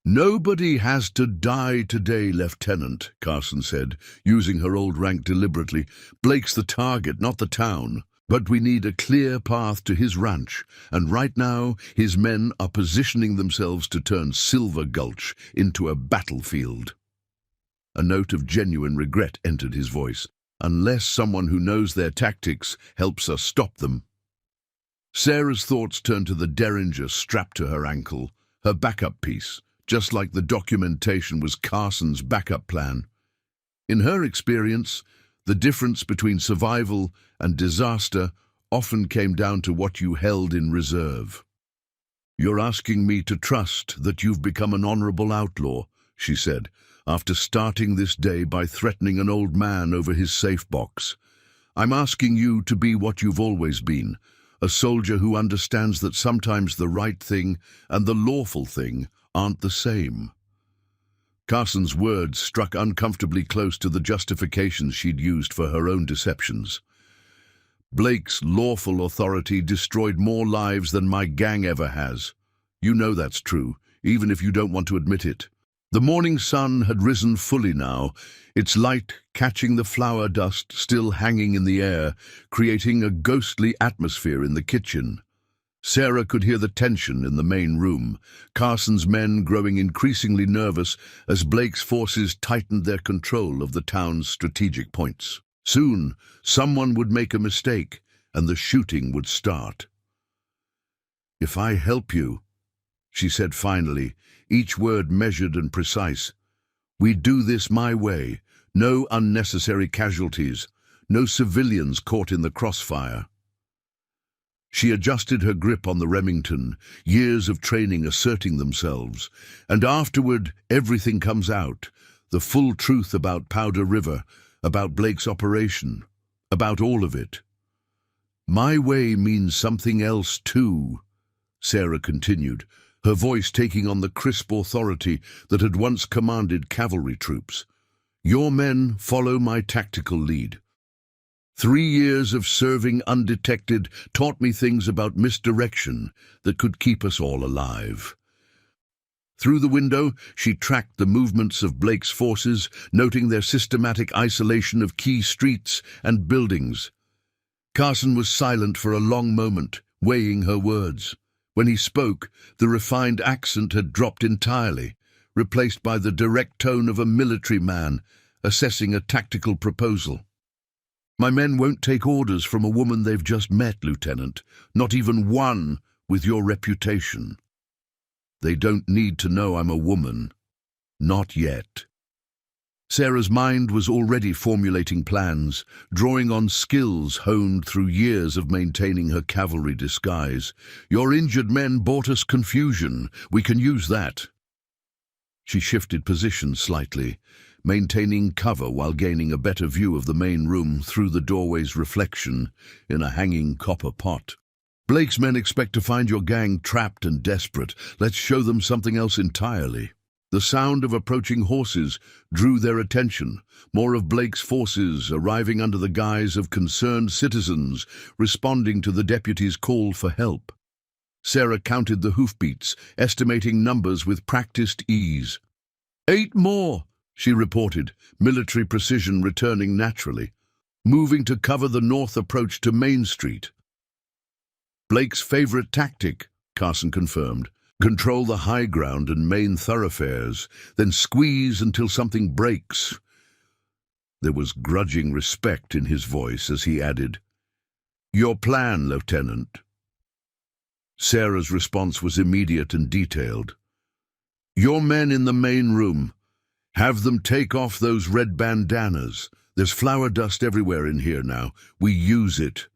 "Nobody has to die today, Lieutenant," Carson said, using her old rank deliberately. "Blake's the target, not the town. But we need a clear path to his ranch, and right now his men are positioning themselves to turn Silver Gulch into a battlefield." A note of genuine regret entered his voice. "Unless someone who knows their tactics helps us stop them." Sarah's thoughts turned to the derringer strapped to her ankle, her backup piece, just like the documentation was Carson's backup plan. In her experience, the difference between survival and disaster often came down to what you held in reserve. "You're asking me to trust that you've become an honorable outlaw," she said, after starting this day by threatening an old man over his safe box. "I'm asking you to be what you've always been, a soldier who understands that sometimes the right thing and the lawful thing aren't the same." Carson's words struck uncomfortably close to the justifications she'd used for her own deceptions. "Blake's lawful authority destroyed more lives than my gang ever has. You know that's true, even if you don't want to admit it." The morning sun had risen fully now, its light catching the flour dust still hanging in the air, creating a ghostly atmosphere in the kitchen. Sarah could hear the tension in the main room, Carson's men growing increasingly nervous as Blake's forces tightened their control of the town's strategic points. Soon, someone would make a mistake, and the shooting would start. "If I help you," she said finally, each word measured and precise, "we do this my way, no unnecessary casualties, no civilians caught in the crossfire." She adjusted her grip on the Remington, years of training asserting themselves, and afterward everything comes out, the full truth about Powder River, about Blake's operation, about all of it. "My way means something else too," Sarah continued, her voice taking on the crisp authority that had once commanded cavalry troops. "Your men follow my tactical lead. 3 years of serving undetected taught me things about misdirection that could keep us all alive." Through the window, she tracked the movements of Blake's forces, noting their systematic isolation of key streets and buildings. Carson was silent for a long moment, weighing her words. When he spoke, the refined accent had dropped entirely, replaced by the direct tone of a military man assessing a tactical proposal. "My men won't take orders from a woman they've just met, Lieutenant, not even one with your reputation. They don't need to know I'm a woman. Not yet." Sarah's mind was already formulating plans, drawing on skills honed through years of maintaining her cavalry disguise. "Your injured men brought us confusion. We can use that." She shifted position slightly, maintaining cover while gaining a better view of the main room through the doorway's reflection in a hanging copper pot. Blake's men expect to find your gang trapped and desperate. Let's show them something else entirely. The sound of approaching horses drew their attention. More of Blake's forces arriving under the guise of concerned citizens, responding to the deputy's call for help. Sarah counted the hoofbeats, estimating numbers with practiced ease. 8 more, she reported, military precision returning naturally. Moving to cover the north approach to Main Street. Blake's favorite tactic, Carson confirmed. Control the high ground and main thoroughfares, then squeeze until something breaks. There was grudging respect in his voice as he added, "Your plan, Lieutenant." Sarah's response was immediate and detailed. "Your men in the main room. Have them take off those red bandanas. There's flour dust everywhere in here now. We use it.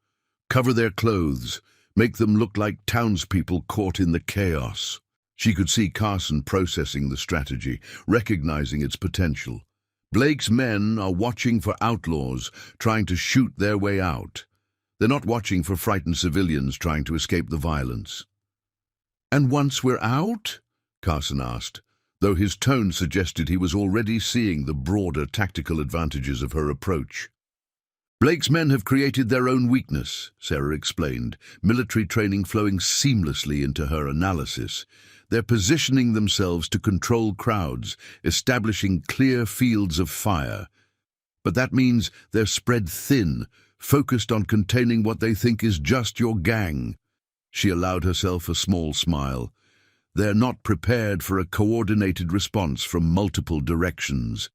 Cover their clothes. Make them look like townspeople caught in the chaos." She could see Carson processing the strategy, recognizing its potential. Blake's men are watching for outlaws trying to shoot their way out. They're not watching for frightened civilians trying to escape the violence. "And once we're out?" Carson asked, though his tone suggested he was already seeing the broader tactical advantages of her approach. "Blake's men have created their own weakness," Sarah explained, military training flowing seamlessly into her analysis. "They're positioning themselves to control crowds, establishing clear fields of fire. But that means they're spread thin, focused on containing what they think is just your gang." She allowed herself a small smile. "They're not prepared for a coordinated response from multiple directions."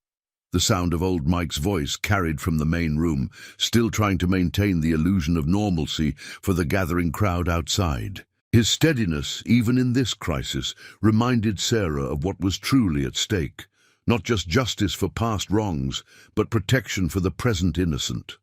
The sound of old Mike's voice carried from the main room, still trying to maintain the illusion of normalcy for the gathering crowd outside. His steadiness, even in this crisis, reminded Sarah of what was truly at stake. Not just justice for past wrongs, but protection for the present innocent.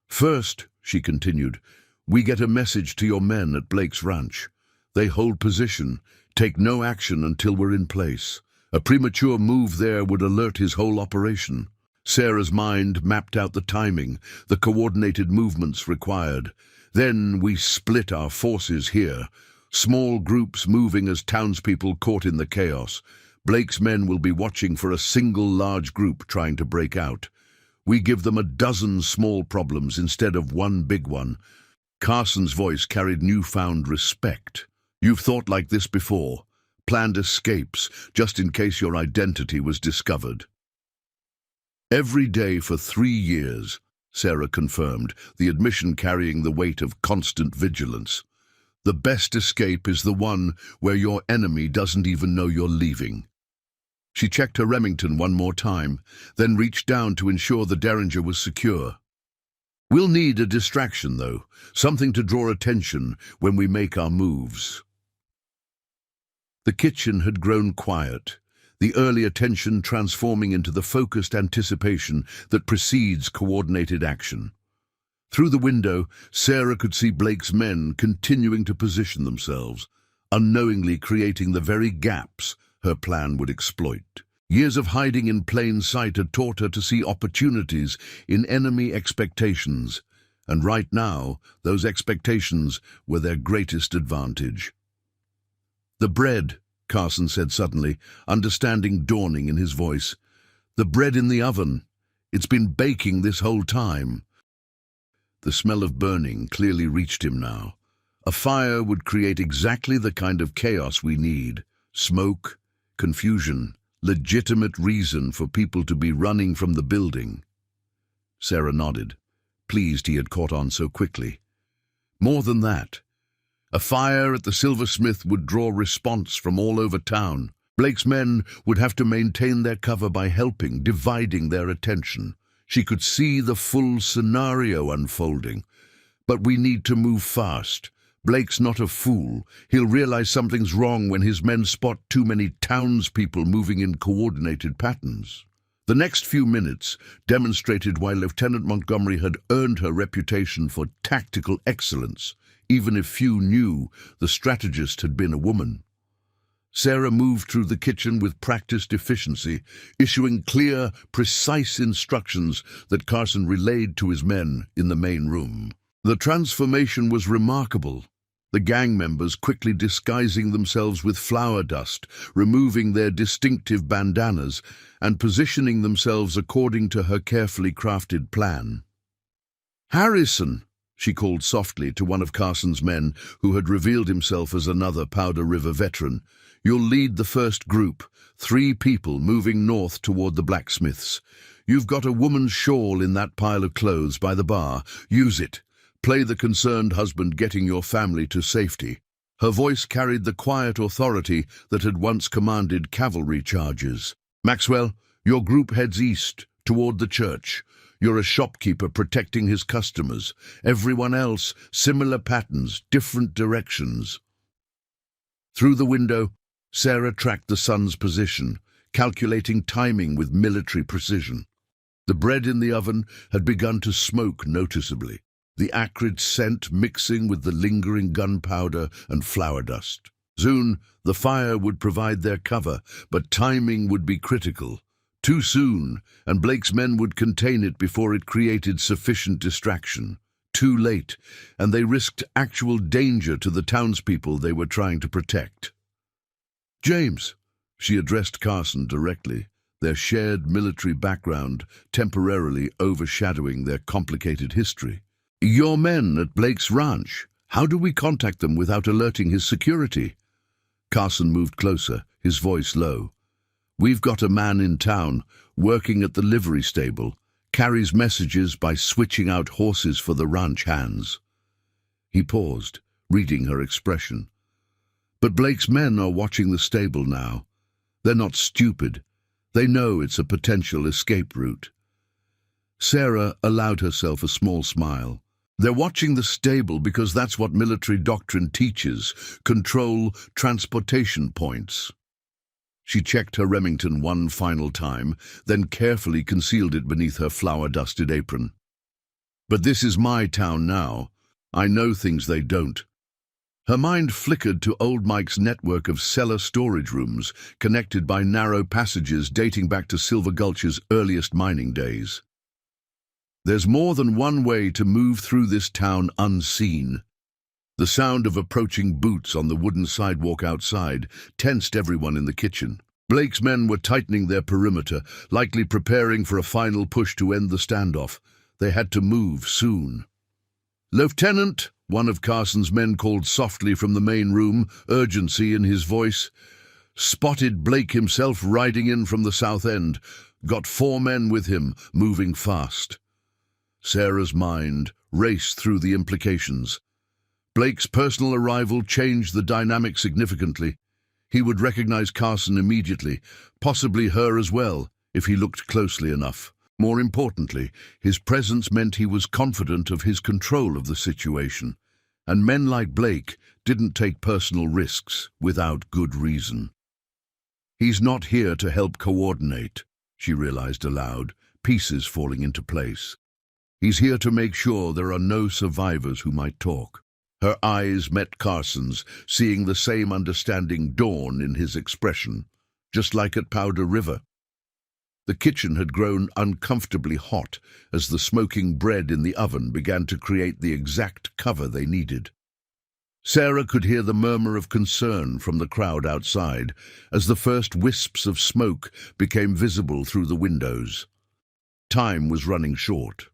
"First," she continued, "we get a message to your men at Blake's ranch. They hold position, take no action until we're in place. A premature move there would alert his whole operation." Sarah's mind mapped out the timing, the coordinated movements required. "Then we split our forces here, small groups moving as townspeople caught in the chaos. Blake's men will be watching for a single large group trying to break out. We give them a dozen small problems instead of one big one." Carson's voice carried newfound respect. "You've thought like this before. Planned escapes, just in case your identity was discovered." "Every day for 3 years, Sarah confirmed, the admission carrying the weight of constant vigilance. "The best escape is the one where your enemy doesn't even know you're leaving." She checked her Remington one more time, then reached down to ensure the Derringer was secure. "We'll need a distraction, though, something to draw attention when we make our moves." The kitchen had grown quiet, the early attention transforming into the focused anticipation that precedes coordinated action. Through the window, Sarah could see Blake's men continuing to position themselves, unknowingly creating the very gaps her plan would exploit. Years of hiding in plain sight had taught her to see opportunities in enemy expectations, and right now, those expectations were their greatest advantage. "The bread," Carson said suddenly, understanding dawning in his voice. "The bread in the oven. It's been baking this whole time." The smell of burning clearly reached him now. A fire would create exactly the kind of chaos we need. Smoke, confusion, legitimate reason for people to be running from the building. Sarah nodded, pleased he had caught on so quickly. More than that. A fire at the Silversmith would draw response from all over town. Blake's men would have to maintain their cover by helping, dividing their attention. She could see the full scenario unfolding. But we need to move fast. Blake's not a fool. He'll realize something's wrong when his men spot too many townspeople moving in coordinated patterns. The next few minutes demonstrated why Lieutenant Montgomery had earned her reputation for tactical excellence, even if few knew the strategist had been a woman. Sarah moved through the kitchen with practiced efficiency, issuing clear, precise instructions that Carson relayed to his men in the main room. The transformation was remarkable. the gang members quickly disguising themselves with flour dust, removing their distinctive bandanas, and positioning themselves according to her carefully crafted plan. "Harrison," she called softly to one of Carson's men, who had revealed himself as another Powder River veteran, "you'll lead the first group, 3 people moving north toward the blacksmiths. You've got a woman's shawl in that pile of clothes by the bar. Use it. Play the concerned husband getting your family to safety." Her voice carried the quiet authority that had once commanded cavalry charges. "Maxwell, your group heads east, toward the church. You're a shopkeeper protecting his customers. Everyone else, similar patterns, different directions." Through the window, Sarah tracked the sun's position, calculating timing with military precision. The bread in the oven had begun to smoke noticeably, the acrid scent mixing with the lingering gunpowder and flour dust. Soon, the fire would provide their cover, but timing would be critical. Too soon, and Blake's men would contain it before it created sufficient distraction. Too late, and they risked actual danger to the townspeople they were trying to protect. "James," she addressed Carson directly, their shared military background temporarily overshadowing their complicated history. "Your men at Blake's ranch, how do we contact them without alerting his security?" Carson moved closer, his voice low. "We've got a man in town, working at the livery stable, carries messages by switching out horses for the ranch hands." He paused, reading her expression. "But Blake's men are watching the stable now. They're not stupid. They know it's a potential escape route." Sarah allowed herself a small smile. "They're watching the stable because that's what military doctrine teaches, control transportation points." She checked her Remington one final time, then carefully concealed it beneath her flour-dusted apron. "But this is my town now. I know things they don't." Her mind flickered to old Mike's network of cellar storage rooms, connected by narrow passages dating back to Silver Gulch's earliest mining days. There's more than one way to move through this town unseen. The sound of approaching boots on the wooden sidewalk outside tensed everyone in the kitchen. Blake's men were tightening their perimeter, likely preparing for a final push to end the standoff. They had to move soon. "Lieutenant," one of Carson's men called softly from the main room, urgency in his voice. "Spotted Blake himself riding in from the south end. Got 4 men with him, moving fast." Sarah's mind raced through the implications. Blake's personal arrival changed the dynamic significantly. He would recognize Carson immediately, possibly her as well, if he looked closely enough. More importantly, his presence meant he was confident of his control of the situation, and men like Blake didn't take personal risks without good reason. "He's not here to help coordinate," she realized aloud, pieces falling into place. "He's here to make sure there are no survivors who might talk." Her eyes met Carson's, seeing the same understanding dawn in his expression, just like at Powder River. The kitchen had grown uncomfortably hot as the smoking bread in the oven began to create the exact cover they needed. Sarah could hear the murmur of concern from the crowd outside as the first wisps of smoke became visible through the windows. Time was running short.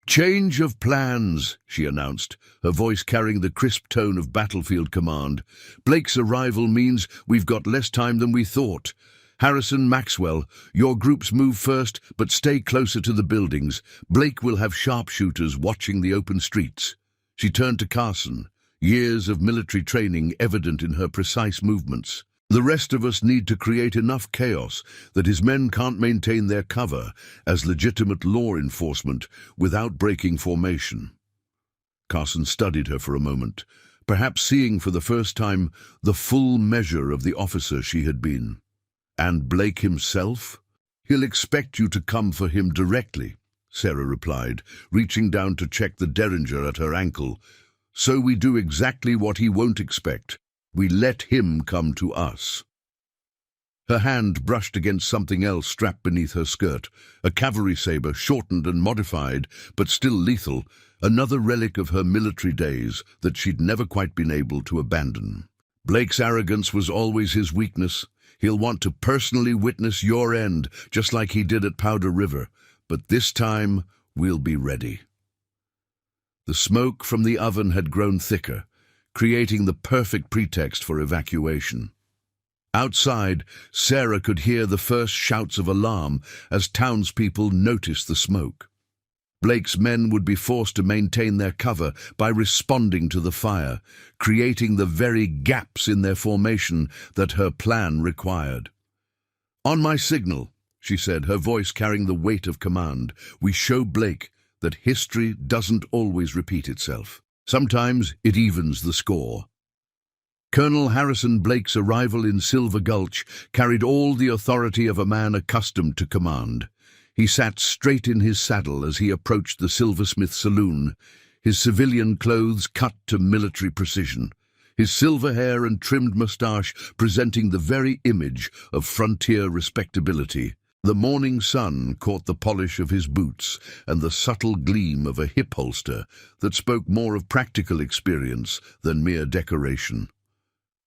"Change of plans," she announced, her voice carrying the crisp tone of battlefield command. "Blake's arrival means we've got less time than we thought. Harrison, Maxwell, your groups move first, but stay closer to the buildings. Blake will have sharpshooters watching the open streets." She turned to Carson, years of military training evident in her precise movements. "The rest of us need to create enough chaos that his men can't maintain their cover as legitimate law enforcement without breaking formation." Carson studied her for a moment, perhaps seeing for the first time the full measure of the officer she had been. "And Blake himself? He'll expect you to come for him directly," Sarah replied, reaching down to check the derringer at her ankle. "So we do exactly what he won't expect. We let him come to us." Her hand brushed against something else strapped beneath her skirt, a cavalry saber, shortened and modified, but still lethal, another relic of her military days that she'd never quite been able to abandon. Blake's arrogance was always his weakness. He'll want to personally witness your end, just like he did at Powder River, but this time we'll be ready. The smoke from the oven had grown thicker, creating the perfect pretext for evacuation. Outside, Sarah could hear the first shouts of alarm as townspeople noticed the smoke. Blake's men would be forced to maintain their cover by responding to the fire, creating the very gaps in their formation that her plan required. "On my signal," she said, her voice carrying the weight of command, "we show Blake that history doesn't always repeat itself. Sometimes it evens the score." Colonel Harrison Blake's arrival in Silver Gulch carried all the authority of a man accustomed to command. He sat straight in his saddle as he approached the Silversmith Saloon, his civilian clothes cut to military precision, his silver hair and trimmed moustache presenting the very image of frontier respectability. The morning sun caught the polish of his boots and the subtle gleam of a hip holster that spoke more of practical experience than mere decoration.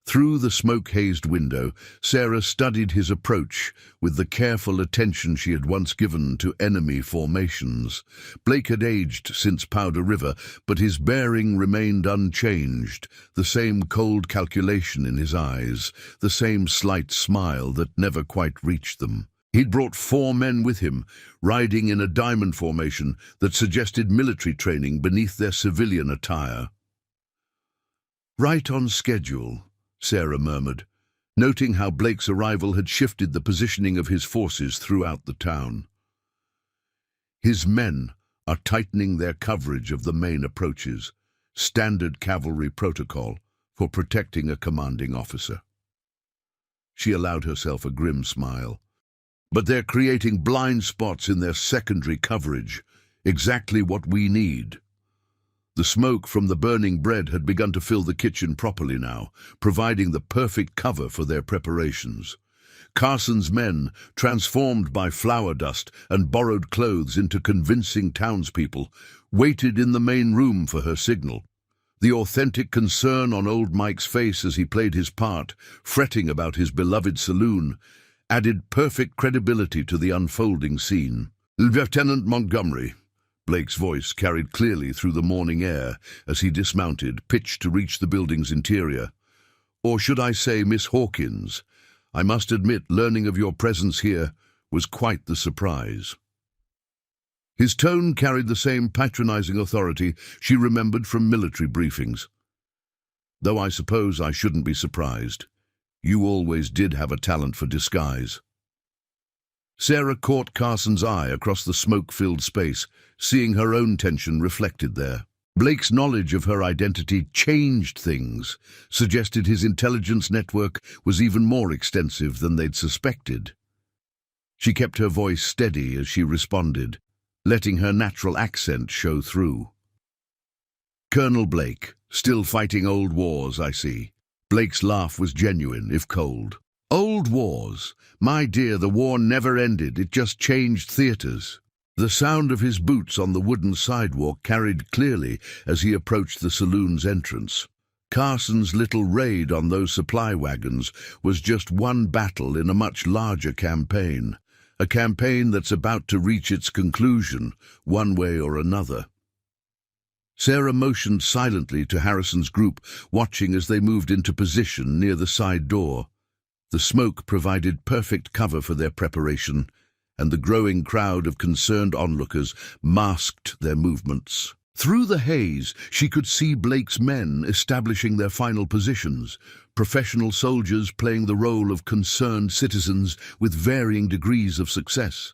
Through the smoke-hazed window, Sarah studied his approach with the careful attention she had once given to enemy formations. Blake had aged since Powder River, but his bearing remained unchanged, the same cold calculation in his eyes, the same slight smile that never quite reached them. He'd brought 4 men with him, riding in a diamond formation that suggested military training beneath their civilian attire. "Right on schedule," Sarah murmured, noting how Blake's arrival had shifted the positioning of his forces throughout the town. "His men are tightening their coverage of the main approaches, standard cavalry protocol for protecting a commanding officer." She allowed herself a grim smile. "But they're creating blind spots in their secondary coverage, exactly what we need." The smoke from the burning bread had begun to fill the kitchen properly now, providing the perfect cover for their preparations. Carson's men, transformed by flour dust and borrowed clothes into convincing townspeople, waited in the main room for her signal. The authentic concern on old Mike's face as he played his part, fretting about his beloved saloon, added perfect credibility to the unfolding scene. "Lieutenant Montgomery," Blake's voice carried clearly through the morning air as he dismounted, pitched to reach the building's interior. "Or should I say Miss Hawkins? I must admit, learning of your presence here was quite the surprise." His tone carried the same patronizing authority she remembered from military briefings. "Though I suppose I shouldn't be surprised. You always did have a talent for disguise." Sarah caught Carson's eye across the smoke-filled space, seeing her own tension reflected there. Blake's knowledge of her identity changed things, suggested his intelligence network was even more extensive than they'd suspected. She kept her voice steady as she responded, letting her natural accent show through. "Colonel Blake, still fighting old wars, I see." Blake's laugh was genuine, if cold. "Old wars? My dear, the war never ended, it just changed theaters." The sound of his boots on the wooden sidewalk carried clearly as he approached the saloon's entrance. Carson's little raid on those supply wagons was just one battle in a much larger campaign, a campaign that's about to reach its conclusion, one way or another. Sarah motioned silently to Harrison's group, watching as they moved into position near the side door. The smoke provided perfect cover for their preparation, and the growing crowd of concerned onlookers masked their movements. Through the haze, she could see Blake's men establishing their final positions, professional soldiers playing the role of concerned citizens with varying degrees of success.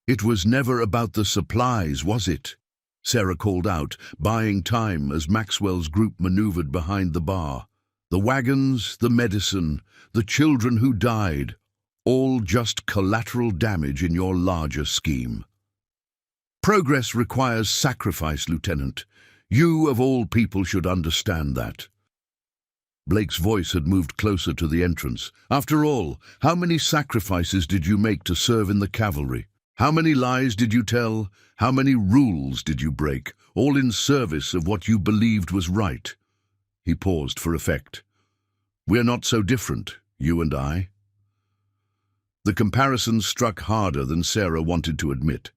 "It was never about the supplies, was it?" Sarah called out, buying time as Maxwell's group maneuvered behind the bar. "The wagons, the medicine, the children who died, all just collateral damage in your larger scheme. Progress requires sacrifice, Lieutenant. You, of all people, should understand that." Blake's voice had moved closer to the entrance. After all, how many sacrifices did you make to serve in the cavalry? How many lies did you tell? How many rules did you break, all in service of what you believed was right? He paused for effect. We're not so different, you and I. The comparison struck harder than Sarah wanted to admit.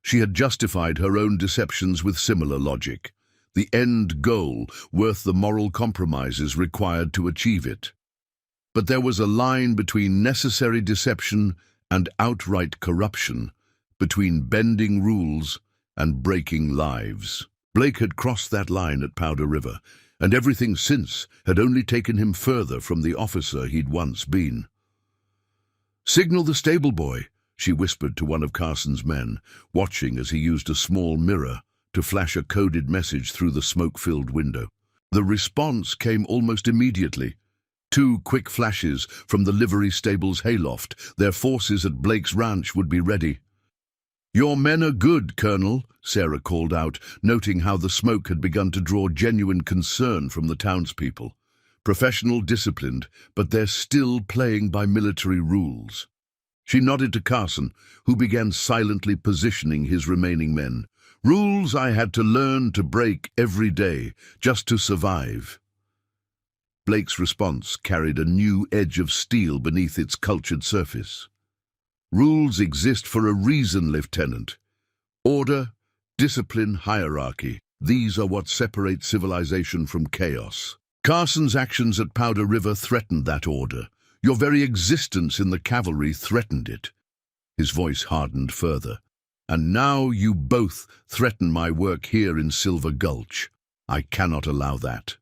She had justified her own deceptions with similar logic. The end goal worth the moral compromises required to achieve it. But there was a line between necessary deception and outright corruption, between bending rules and breaking lives. Blake had crossed that line at Powder River, and everything since had only taken him further from the officer he'd once been. "Signal the stable boy," she whispered to one of Carson's men, watching as he used a small mirror to flash a coded message through the smoke-filled window. The response came almost immediately. 2 quick flashes from the livery stable's hayloft. Their forces at Blake's ranch would be ready. "Your men are good, Colonel," Sarah called out, noting how the smoke had begun to draw genuine concern from the townspeople. Professional, disciplined, but they're still playing by military rules. She nodded to Carson, who began silently positioning his remaining men. "Rules I had to learn to break every day, just to survive." Blake's response carried a new edge of steel beneath its cultured surface. "Rules exist for a reason, Lieutenant. Order, discipline, hierarchy. These are what separate civilization from chaos. Carson's actions at Powder River threatened that order. Your very existence in the cavalry threatened it." His voice hardened further. "And now you both threaten my work here in Silver Gulch. I cannot allow that."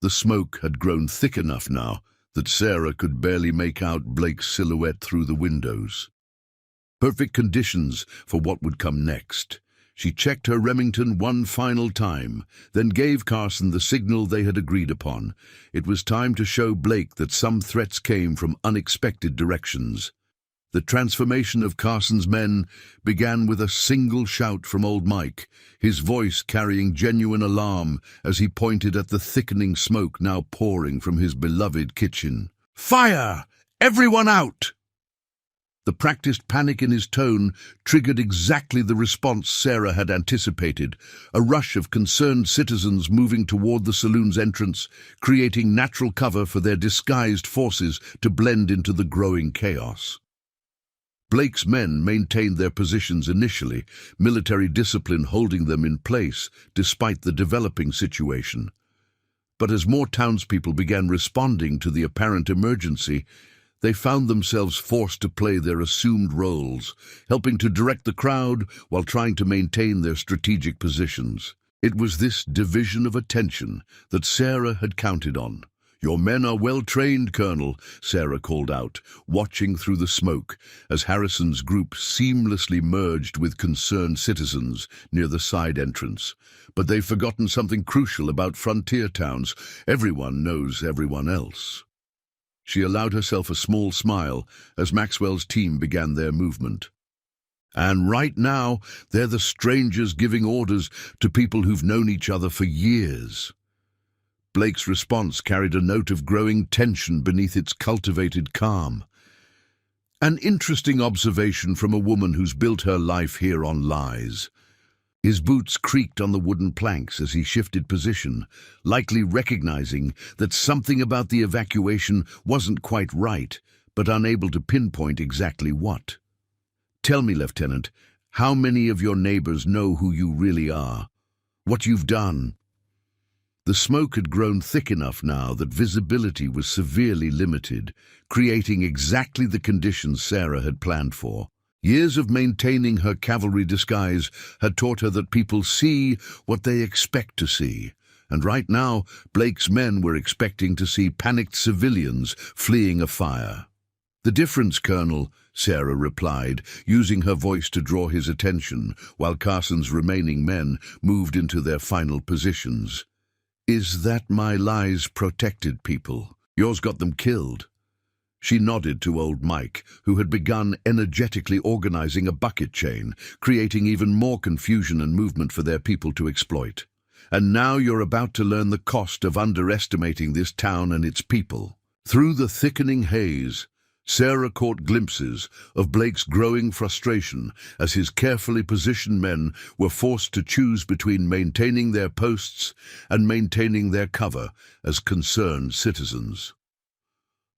The smoke had grown thick enough now that Sarah could barely make out Blake's silhouette through the windows. Perfect conditions for what would come next. She checked her Remington one final time, then gave Carson the signal they had agreed upon. It was time to show Blake that some threats came from unexpected directions. The transformation of Carson's men began with a single shout from old Mike, his voice carrying genuine alarm as he pointed at the thickening smoke now pouring from his beloved kitchen. "Fire! Everyone out!" The practiced panic in his tone triggered exactly the response Sarah had anticipated, a rush of concerned citizens moving toward the saloon's entrance, creating natural cover for their disguised forces to blend into the growing chaos. Blake's men maintained their positions initially, military discipline holding them in place despite the developing situation. But as more townspeople began responding to the apparent emergency, they found themselves forced to play their assumed roles, helping to direct the crowd while trying to maintain their strategic positions. It was this division of attention that Sarah had counted on. "Your men are well trained, Colonel," Sarah called out, watching through the smoke as Harrison's group seamlessly merged with concerned citizens near the side entrance. "But they've forgotten something crucial about frontier towns. Everyone knows everyone else." She allowed herself a small smile as Maxwell's team began their movement. "And right now, they're the strangers giving orders to people who've known each other for years." Blake's response carried a note of growing tension beneath its cultivated calm. "An interesting observation from a woman who's built her life here on lies." His boots creaked on the wooden planks as he shifted position, likely recognizing that something about the evacuation wasn't quite right, but unable to pinpoint exactly what. "Tell me, Lieutenant, how many of your neighbors know who you really are? What you've done?" The smoke had grown thick enough now that visibility was severely limited, creating exactly the conditions Sarah had planned for. Years of maintaining her cavalry disguise had taught her that people see what they expect to see, and right now Blake's men were expecting to see panicked civilians fleeing a fire. "The difference, Colonel," Sarah replied, using her voice to draw his attention while Carson's remaining men moved into their final positions, "is that my lies protected people. Yours got them killed." She nodded to old Mike, who had begun energetically organizing a bucket chain, creating even more confusion and movement for their people to exploit. And now you're about to learn the cost of underestimating this town and its people. Through the thickening haze, Sarah caught glimpses of Blake's growing frustration as his carefully positioned men were forced to choose between maintaining their posts and maintaining their cover as concerned citizens.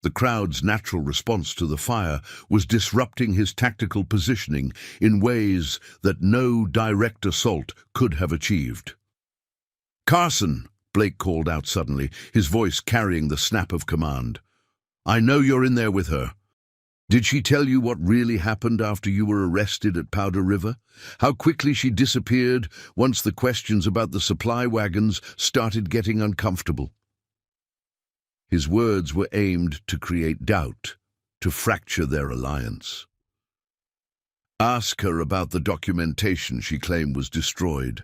The crowd's natural response to the fire was disrupting his tactical positioning in ways that no direct assault could have achieved. "Carson," Blake called out suddenly, his voice carrying the snap of command. "I know you're in there with her. Did she tell you what really happened after you were arrested at Powder River? How quickly she disappeared once the questions about the supply wagons started getting uncomfortable?" His words were aimed to create doubt, to fracture their alliance. "Ask her about the documentation she claimed was destroyed.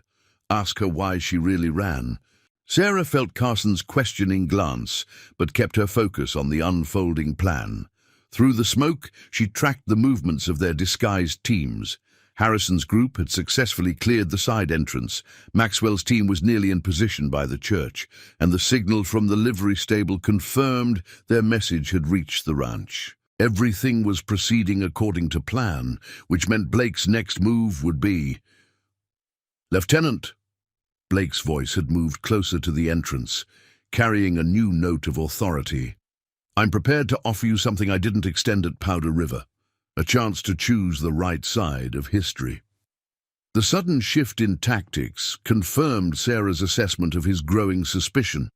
Ask her why she really ran." Sarah felt Carson's questioning glance, but kept her focus on the unfolding plan. Through the smoke, she tracked the movements of their disguised teams. Harrison's group had successfully cleared the side entrance. Maxwell's team was nearly in position by the church, and the signal from the livery stable confirmed their message had reached the ranch. Everything was proceeding according to plan, which meant Blake's next move would be... "Lieutenant!" Blake's voice had moved closer to the entrance, carrying a new note of authority. "I'm prepared to offer you something I didn't extend at Powder River, a chance to choose the right side of history." The sudden shift in tactics confirmed Sarah's assessment of his growing suspicion.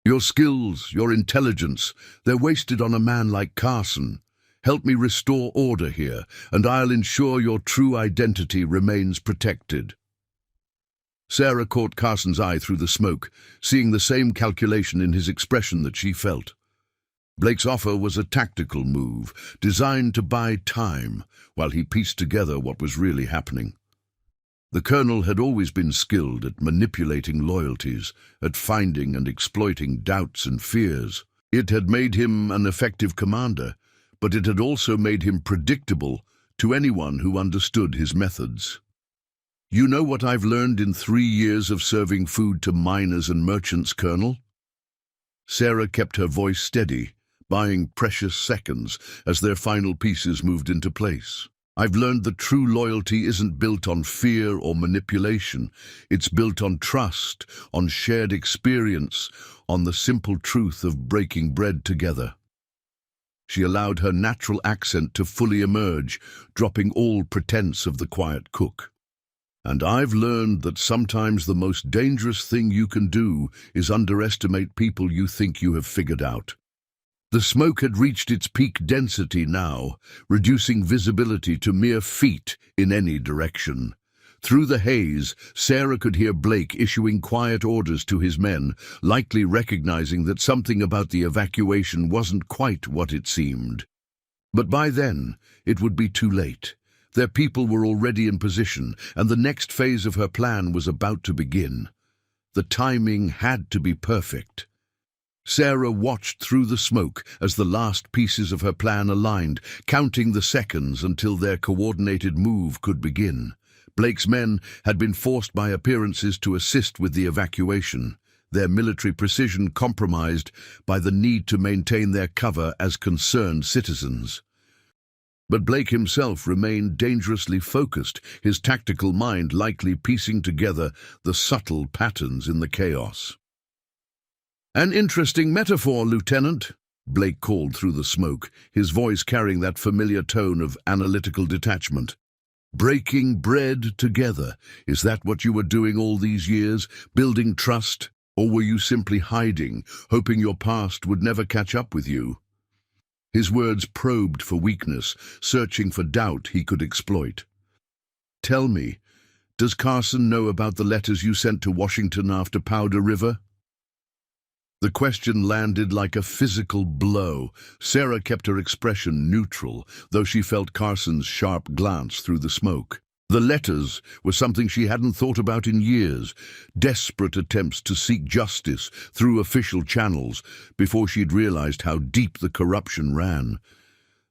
"Your skills, your intelligence, they're wasted on a man like Carson. Help me restore order here, and I'll ensure your true identity remains protected." Sarah caught Carson's eye through the smoke, seeing the same calculation in his expression that she felt. Blake's offer was a tactical move, designed to buy time, while he pieced together what was really happening. The colonel had always been skilled at manipulating loyalties, at finding and exploiting doubts and fears. It had made him an effective commander, but it had also made him predictable to anyone who understood his methods. "You know what I've learned in 3 years of serving food to miners and merchants, Colonel?" Sarah kept her voice steady, buying precious seconds as their final pieces moved into place. "I've learned that true loyalty isn't built on fear or manipulation. It's built on trust, on shared experience, on the simple truth of breaking bread together." She allowed her natural accent to fully emerge, dropping all pretense of the quiet cook. "And I've learned that sometimes the most dangerous thing you can do is underestimate people you think you have figured out." The smoke had reached its peak density now, reducing visibility to mere feet in any direction. Through the haze, Sarah could hear Blake issuing quiet orders to his men, likely recognizing that something about the evacuation wasn't quite what it seemed. But by then, it would be too late. Their people were already in position, and the next phase of her plan was about to begin. The timing had to be perfect. Sarah watched through the smoke as the last pieces of her plan aligned, counting the seconds until their coordinated move could begin. Blake's men had been forced by appearances to assist with the evacuation, their military precision compromised by the need to maintain their cover as concerned citizens. But Blake himself remained dangerously focused, his tactical mind likely piecing together the subtle patterns in the chaos. "An interesting metaphor, Lieutenant," Blake called through the smoke, his voice carrying that familiar tone of analytical detachment. "Breaking bread together, is that what you were doing all these years, building trust? Or were you simply hiding, hoping your past would never catch up with you?" His words probed for weakness, searching for doubt he could exploit. "Tell me, does Carson know about the letters you sent to Washington after Powder River?" The question landed like a physical blow. Sarah kept her expression neutral, though she felt Carson's sharp glance through the smoke. The letters were something she hadn't thought about in years, desperate attempts to seek justice through official channels before she'd realized how deep the corruption ran.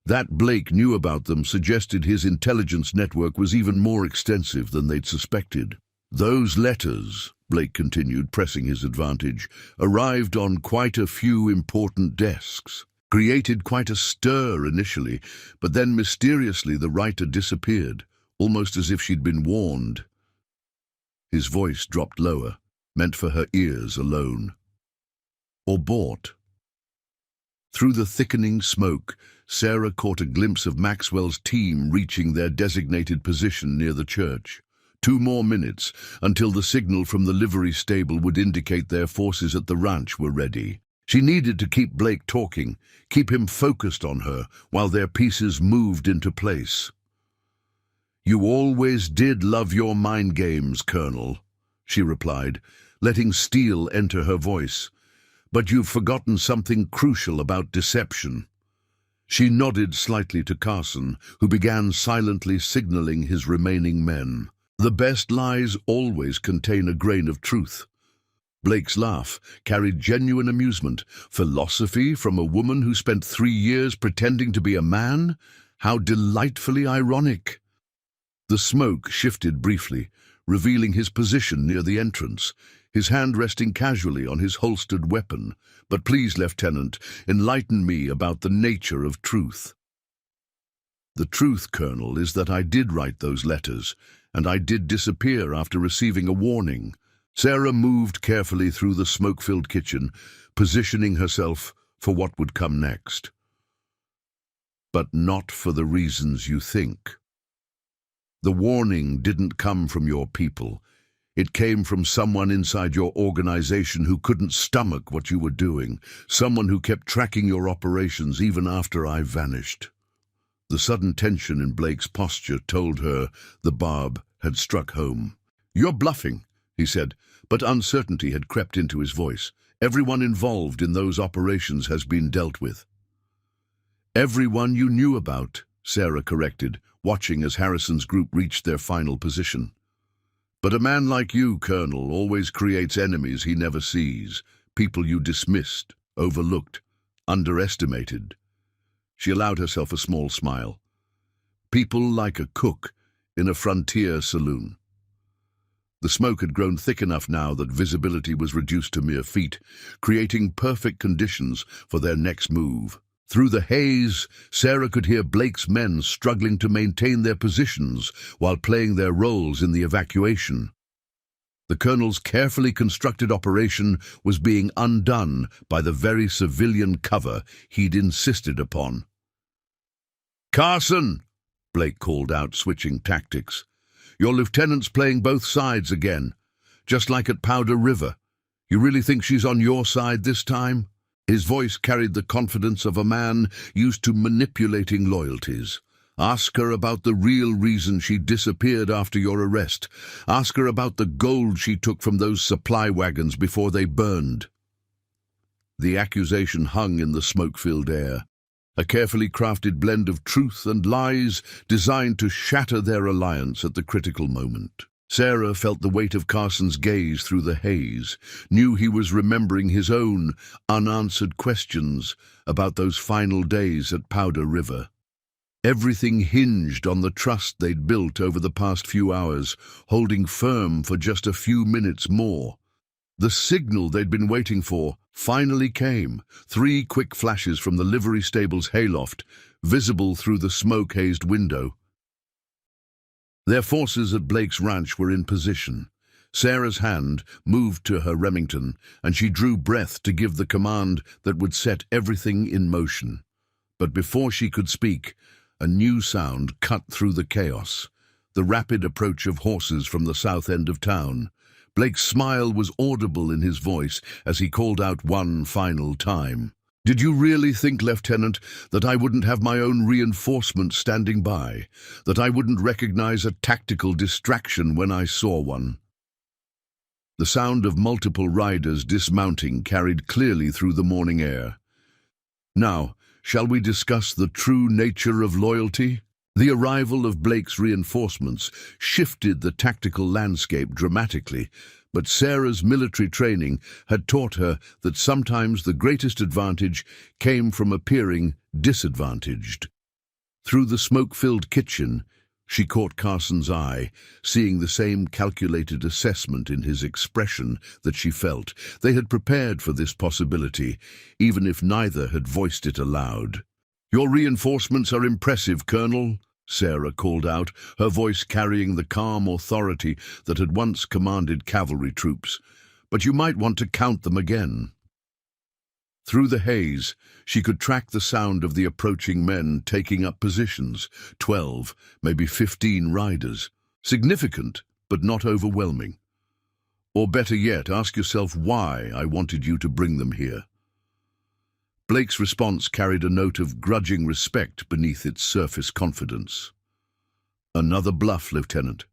That Blake knew about them suggested his intelligence network was even more extensive than they'd suspected. Those letters, Blake continued, pressing his advantage, arrived on quite a few important desks. Created quite a stir initially, but then mysteriously the writer disappeared, almost as if she'd been warned. His voice dropped lower, meant for her ears alone. Or bought. Through the thickening smoke, Sarah caught a glimpse of Maxwell's team reaching their designated position near the church. 2 more minutes, until the signal from the livery stable would indicate their forces at the ranch were ready. She needed to keep Blake talking, keep him focused on her, while their pieces moved into place. "You always did love your mind games, Colonel," she replied, letting steel enter her voice. "But you've forgotten something crucial about deception." She nodded slightly to Carson, who began silently signaling his remaining men. "The best lies always contain a grain of truth." Blake's laugh carried genuine amusement. Philosophy from a woman who spent 3 years pretending to be a man? How delightfully ironic. The smoke shifted briefly, revealing his position near the entrance, his hand resting casually on his holstered weapon. "But please, Lieutenant, enlighten me about the nature of truth." "The truth, Colonel, is that I did write those letters, and I did disappear after receiving a warning." Sarah moved carefully through the smoke-filled kitchen, positioning herself for what would come next. "But not for the reasons you think. The warning didn't come from your people. It came from someone inside your organization who couldn't stomach what you were doing, someone who kept tracking your operations even after I vanished." The sudden tension in Blake's posture told her the barb had struck home. "You're bluffing," he said, but uncertainty had crept into his voice. "Everyone involved in those operations has been dealt with." "Everyone you knew about," Sarah corrected, watching as Harrison's group reached their final position. "But a man like you, Colonel, always creates enemies he never sees, people you dismissed, overlooked, underestimated." She allowed herself a small smile. "People like a cook in a frontier saloon." The smoke had grown thick enough now that visibility was reduced to mere feet, creating perfect conditions for their next move. Through the haze, Sarah could hear Blake's men struggling to maintain their positions while playing their roles in the evacuation. The Colonel's carefully constructed operation was being undone by the very civilian cover he'd insisted upon. "Carson!" Blake called out, switching tactics. "Your lieutenant's playing both sides again, just like at Powder River. You really think she's on your side this time?" His voice carried the confidence of a man used to manipulating loyalties. "Ask her about the real reason she disappeared after your arrest. Ask her about the gold she took from those supply wagons before they burned." The accusation hung in the smoke-filled air, a carefully crafted blend of truth and lies designed to shatter their alliance at the critical moment. Sarah felt the weight of Carson's gaze through the haze, knew he was remembering his own unanswered questions about those final days at Powder River. Everything hinged on the trust they'd built over the past few hours, holding firm for just a few minutes more. The signal they'd been waiting for finally came, 3 quick flashes from the livery stable's hayloft, visible through the smoke-hazed window. Their forces at Blake's ranch were in position. Sarah's hand moved to her Remington, and she drew breath to give the command that would set everything in motion. But before she could speak, a new sound cut through the chaos, the rapid approach of horses from the south end of town. Blake's smile was audible in his voice as he called out one final time. "Did you really think, Lieutenant, that I wouldn't have my own reinforcement standing by, that I wouldn't recognize a tactical distraction when I saw one?" The sound of multiple riders dismounting carried clearly through the morning air. "Now, shall we discuss the true nature of loyalty?" The arrival of Blake's reinforcements shifted the tactical landscape dramatically, but Sarah's military training had taught her that sometimes the greatest advantage came from appearing disadvantaged. Through the smoke-filled kitchen, She caught Carson's eye, seeing the same calculated assessment in his expression that she felt. They had prepared for this possibility, even if neither had voiced it aloud. "Your reinforcements are impressive, Colonel," Sarah called out, her voice carrying the calm authority that had once commanded cavalry troops. "But you might want to count them again." Through the haze, she could track the sound of the approaching men taking up positions, 12, maybe 15 riders. Significant, but not overwhelming. Or better yet, ask yourself why I wanted you to bring them here. Blake's response carried a note of grudging respect beneath its surface confidence. "Another bluff, Lieutenant.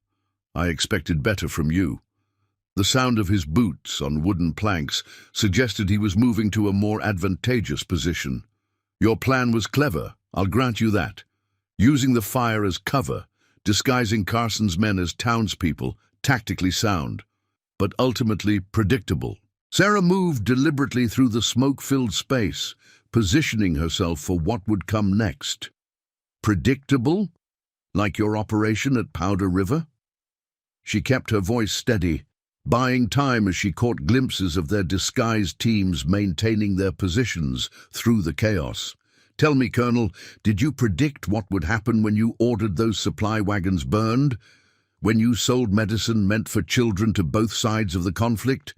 I expected better from you." The sound of his boots on wooden planks suggested he was moving to a more advantageous position. "Your plan was clever, I'll grant you that. Using the fire as cover, disguising Carson's men as townspeople, tactically sound, but ultimately predictable." Sarah moved deliberately through the smoke-filled space, positioning herself for what would come next. "Predictable? Like your operation at Powder River?" She kept her voice steady, buying time as she caught glimpses of their disguised teams maintaining their positions through the chaos. "Tell me, Colonel, did you predict what would happen when you ordered those supply wagons burned? When you sold medicine meant for children to both sides of the conflict?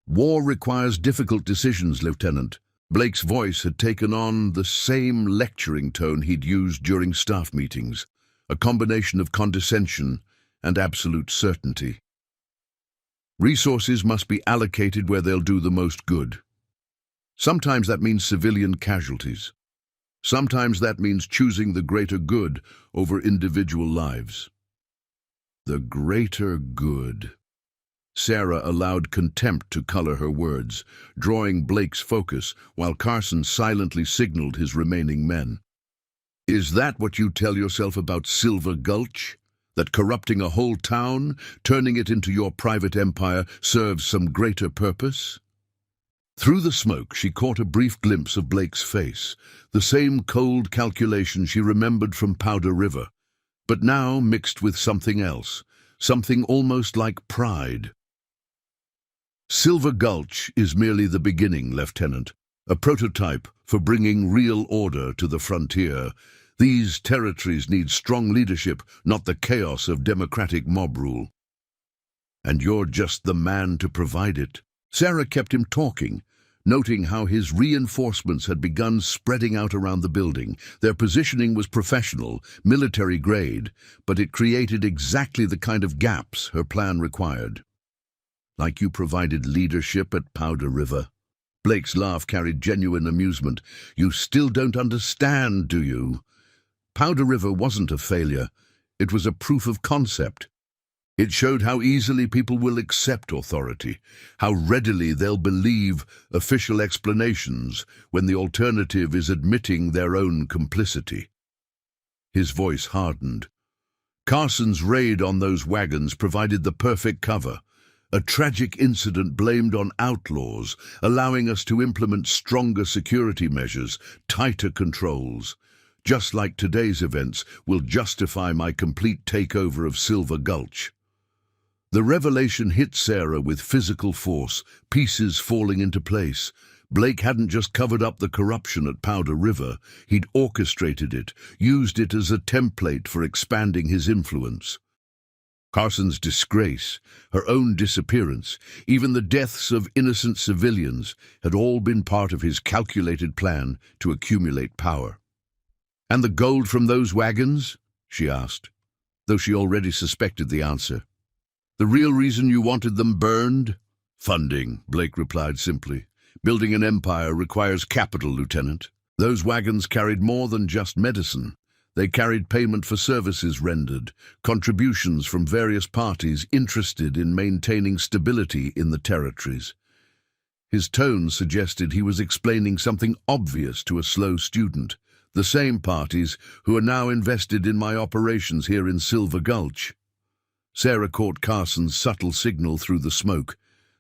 War requires difficult decisions, Lieutenant." Blake's voice had taken on the same lecturing tone he'd used during staff meetings, a combination of condescension and absolute certainty. "Resources must be allocated where they'll do the most good. Sometimes that means civilian casualties. Sometimes that means choosing the greater good over individual lives." The greater good. Sarah allowed contempt to color her words, drawing Blake's focus while Carson silently signaled his remaining men. "Is that what you tell yourself about Silver Gulch? That corrupting a whole town, turning it into your private empire, serves some greater purpose?" Through the smoke, she caught a brief glimpse of Blake's face, the same cold calculation she remembered from Powder River, but now mixed with something else, something almost like pride. "Silver Gulch is merely the beginning, Lieutenant, a prototype for bringing real order to the frontier. These territories need strong leadership, not the chaos of democratic mob rule. And you're just the man to provide it." Sarah kept him talking, noting how his reinforcements had begun spreading out around the building. Their positioning was professional, military grade, but it created exactly the kind of gaps her plan required. "Like you provided leadership at Powder River." Blake's laugh carried genuine amusement. "You still don't understand, do you? Powder River wasn't a failure. It was a proof of concept. It showed how easily people will accept authority, how readily they'll believe official explanations when the alternative is admitting their own complicity." His voice hardened. "Carson's raid on those wagons provided the perfect cover. A tragic incident blamed on outlaws, allowing us to implement stronger security measures, tighter controls. Just like today's events will justify my complete takeover of Silver Gulch." The revelation hit Sarah with physical force, pieces falling into place. Blake hadn't just covered up the corruption at Powder River, he'd orchestrated it, used it as a template for expanding his influence. Carson's disgrace, her own disappearance, even the deaths of innocent civilians had all been part of his calculated plan to accumulate power. "And the gold from those wagons?" she asked, though she already suspected the answer. "The real reason you wanted them burned?" "Funding," Blake replied simply. "Building an empire requires capital, Lieutenant. Those wagons carried more than just medicine. They carried payment for services rendered, contributions from various parties interested in maintaining stability in the territories." His tone suggested he was explaining something obvious to a slow student. "The same parties who are now invested in my operations here in Silver Gulch." Sarah caught Carson's subtle signal through the smoke.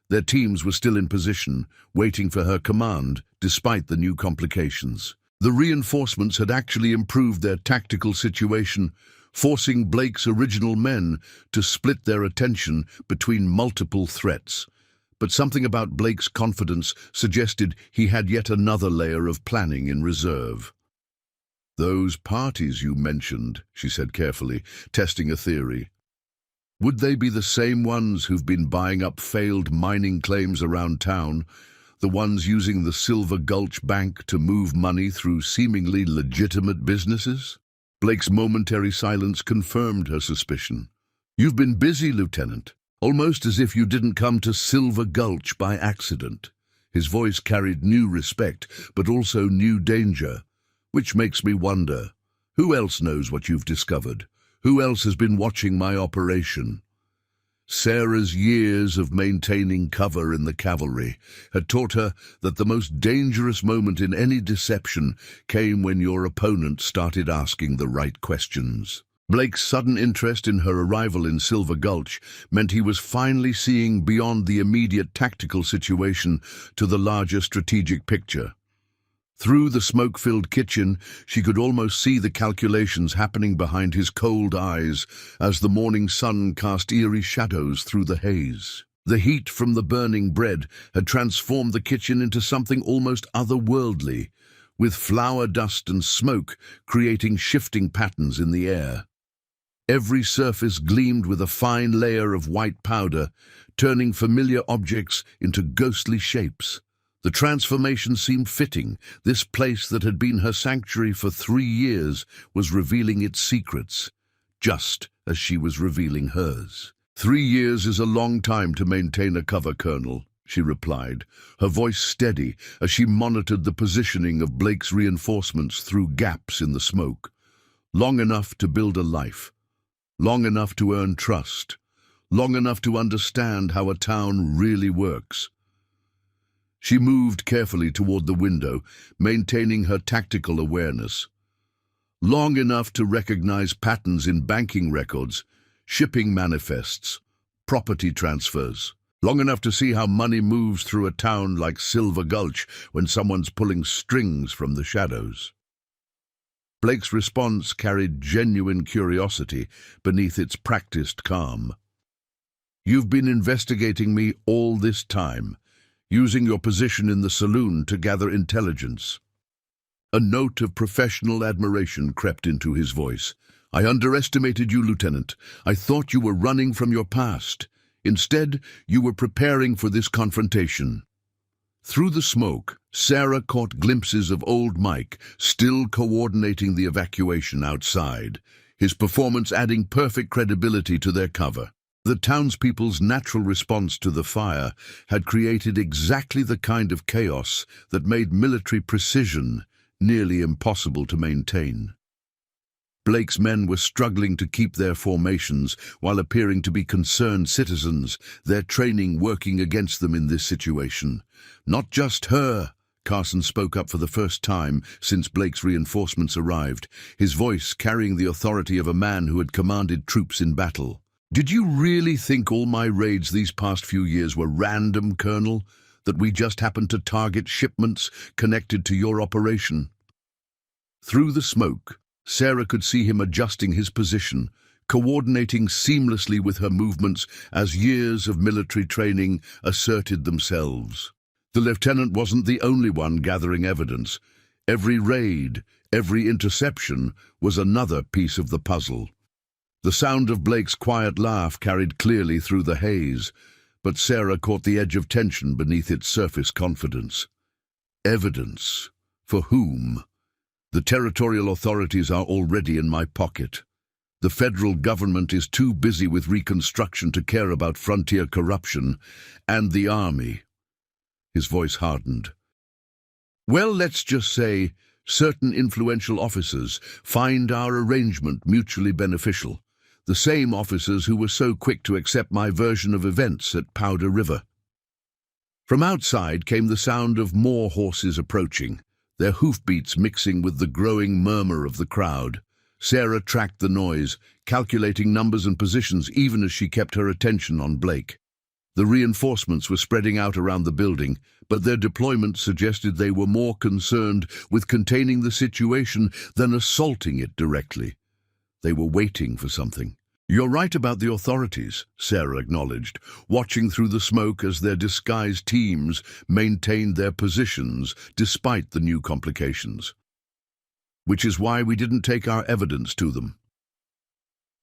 Their teams were still in position, waiting for her command, despite the new complications. The reinforcements had actually improved their tactical situation forcing Blake's original men to split their attention between multiple threats. But something about Blake's confidence suggested he had yet another layer of planning in reserve. "Those parties you mentioned," she said carefully, testing a theory. "Would they be the same ones who've been buying up failed mining claims around town, the ones using the Silver Gulch Bank to move money through seemingly legitimate businesses?" Blake's momentary silence confirmed her suspicion. "You've been busy, Lieutenant, almost as if you didn't come to Silver Gulch by accident." His voice carried new respect, but also new danger, which makes me wonder, who else knows what you've discovered? Who else has been watching my operation? Sarah's years of maintaining cover in the Cavalry had taught her that the most dangerous moment in any deception came when your opponent started asking the right questions. Blake's sudden interest in her arrival in Silver Gulch meant he was finally seeing beyond the immediate tactical situation to the larger strategic picture. Through the smoke-filled kitchen, she could almost see the calculations happening behind his cold eyes as the morning sun cast eerie shadows through the haze. The heat from the burning bread had transformed the kitchen into something almost otherworldly, with flour dust and smoke creating shifting patterns in the air. Every surface gleamed with a fine layer of white powder, turning familiar objects into ghostly shapes. The transformation seemed fitting. This place that had been her sanctuary for 3 years was revealing its secrets, just as she was revealing hers. 3 years is a long time to maintain a cover, Colonel, she replied, her voice steady as she monitored the positioning of Blake's reinforcements through gaps in the smoke. Long enough to build a life, long enough to earn trust, long enough to understand how a town really works. She moved carefully toward the window, maintaining her tactical awareness. Long enough to recognize patterns in banking records, shipping manifests, property transfers. Long enough to see how money moves through a town like Silver Gulch when someone's pulling strings from the shadows. Blake's response carried genuine curiosity beneath its practiced calm. "You've been investigating me all this time, using your position in the saloon to gather intelligence." A note of professional admiration crept into his voice. "I underestimated you, Lieutenant. I thought you were running from your past. Instead, you were preparing for this confrontation." Through the smoke, Sarah caught glimpses of old Mike, still coordinating the evacuation outside, his performance adding perfect credibility to their cover. The townspeople's natural response to the fire had created exactly the kind of chaos that made military precision nearly impossible to maintain. Blake's men were struggling to keep their formations while appearing to be concerned citizens, their training working against them in this situation. "Not just her," Carson spoke up for the first time since Blake's reinforcements arrived, his voice carrying the authority of a man who had commanded troops in battle. "Did you really think all my raids these past few years were random, Colonel? That we just happened to target shipments connected to your operation?" Through the smoke, Sarah could see him adjusting his position, coordinating seamlessly with her movements as years of military training asserted themselves. The lieutenant wasn't the only one gathering evidence. Every raid, every interception was another piece of the puzzle. The sound of Blake's quiet laugh carried clearly through the haze, but Sarah caught the edge of tension beneath its surface confidence. Evidence? For whom? The territorial authorities are already in my pocket. The federal government is too busy with reconstruction to care about frontier corruption, and the army. His voice hardened. Well, let's just say certain influential officers find our arrangement mutually beneficial. The same officers who were so quick to accept my version of events at Powder River. From outside came the sound of more horses approaching, their hoofbeats mixing with the growing murmur of the crowd. Sarah tracked the noise, calculating numbers and positions even as she kept her attention on Blake. The reinforcements were spreading out around the building, but their deployment suggested they were more concerned with containing the situation than assaulting it directly. They were waiting for something. "You're right about the authorities," Sarah acknowledged, watching through the smoke as their disguised teams maintained their positions despite the new complications. "Which is why we didn't take our evidence to them."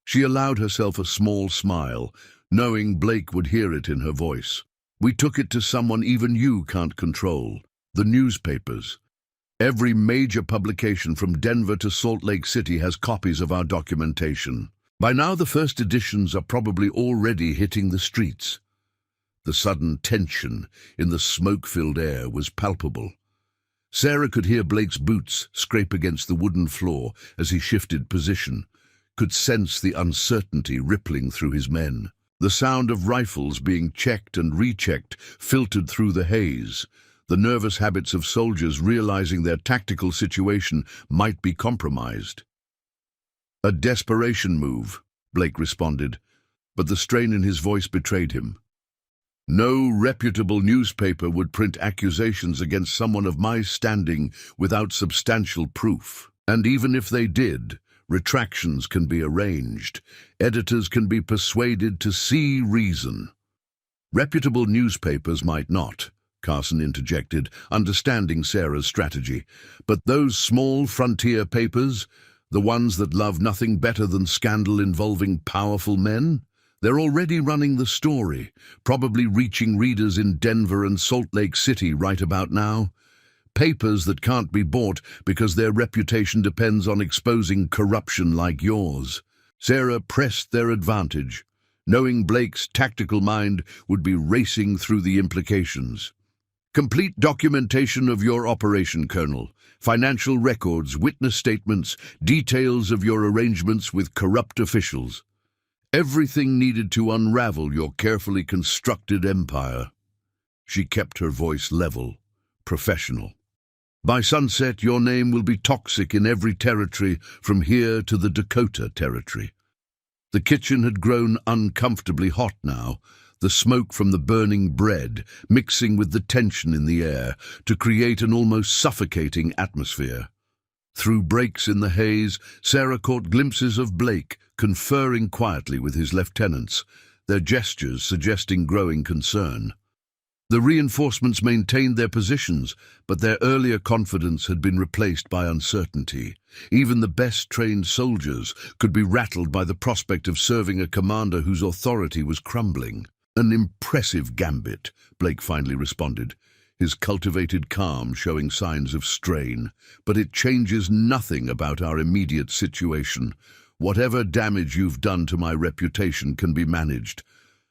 She allowed herself a small smile, knowing Blake would hear it in her voice. "We took it to someone even you can't control. The newspapers. Every major publication from Denver to Salt Lake City has copies of our documentation. By now the first editions are probably already hitting the streets." The sudden tension in the smoke-filled air was palpable. Sarah could hear Blake's boots scrape against the wooden floor as he shifted position, could sense the uncertainty rippling through his men. The sound of rifles being checked and rechecked filtered through the haze, the nervous habits of soldiers realizing their tactical situation might be compromised. "A desperation move," Blake responded, but the strain in his voice betrayed him. "No reputable newspaper would print accusations against someone of my standing without substantial proof. And even if they did, retractions can be arranged. Editors can be persuaded to see reason." "Reputable newspapers might not," Carson interjected, understanding Sarah's strategy. "But those small frontier papers, the ones that love nothing better than scandal involving powerful men? They're already running the story, probably reaching readers in Denver and Salt Lake City right about now. Papers that can't be bought because their reputation depends on exposing corruption like yours." Sarah pressed their advantage, knowing Blake's tactical mind would be racing through the implications. "Complete documentation of your operation, Colonel. Financial records, witness statements, details of your arrangements with corrupt officials. Everything needed to unravel your carefully constructed empire." She kept her voice level, professional. "By sunset, your name will be toxic in every territory from here to the Dakota Territory." The kitchen had grown uncomfortably hot now, the smoke from the burning bread mixing with the tension in the air to create an almost suffocating atmosphere. Through breaks in the haze, Sarah caught glimpses of Blake conferring quietly with his lieutenants, their gestures suggesting growing concern. The reinforcements maintained their positions, but their earlier confidence had been replaced by uncertainty. Even the best-trained soldiers could be rattled by the prospect of serving a commander whose authority was crumbling. "An impressive gambit," Blake finally responded, his cultivated calm showing signs of strain. "But it changes nothing about our immediate situation. Whatever damage you've done to my reputation can be managed.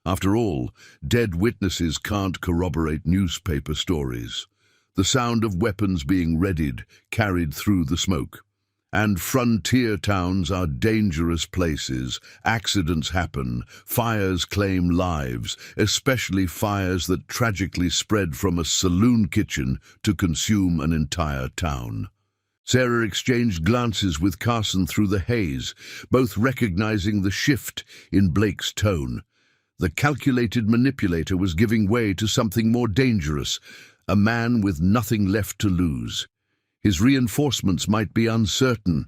After all, dead witnesses can't corroborate newspaper stories." The sound of weapons being readied carried through the smoke. "And frontier towns are dangerous places. Accidents happen. Fires claim lives, especially fires that tragically spread from a saloon kitchen to consume an entire town." Sarah exchanged glances with Carson through the haze, both recognizing the shift in Blake's tone. The calculated manipulator was giving way to something more dangerous, a man with nothing left to lose. His reinforcements might be uncertain,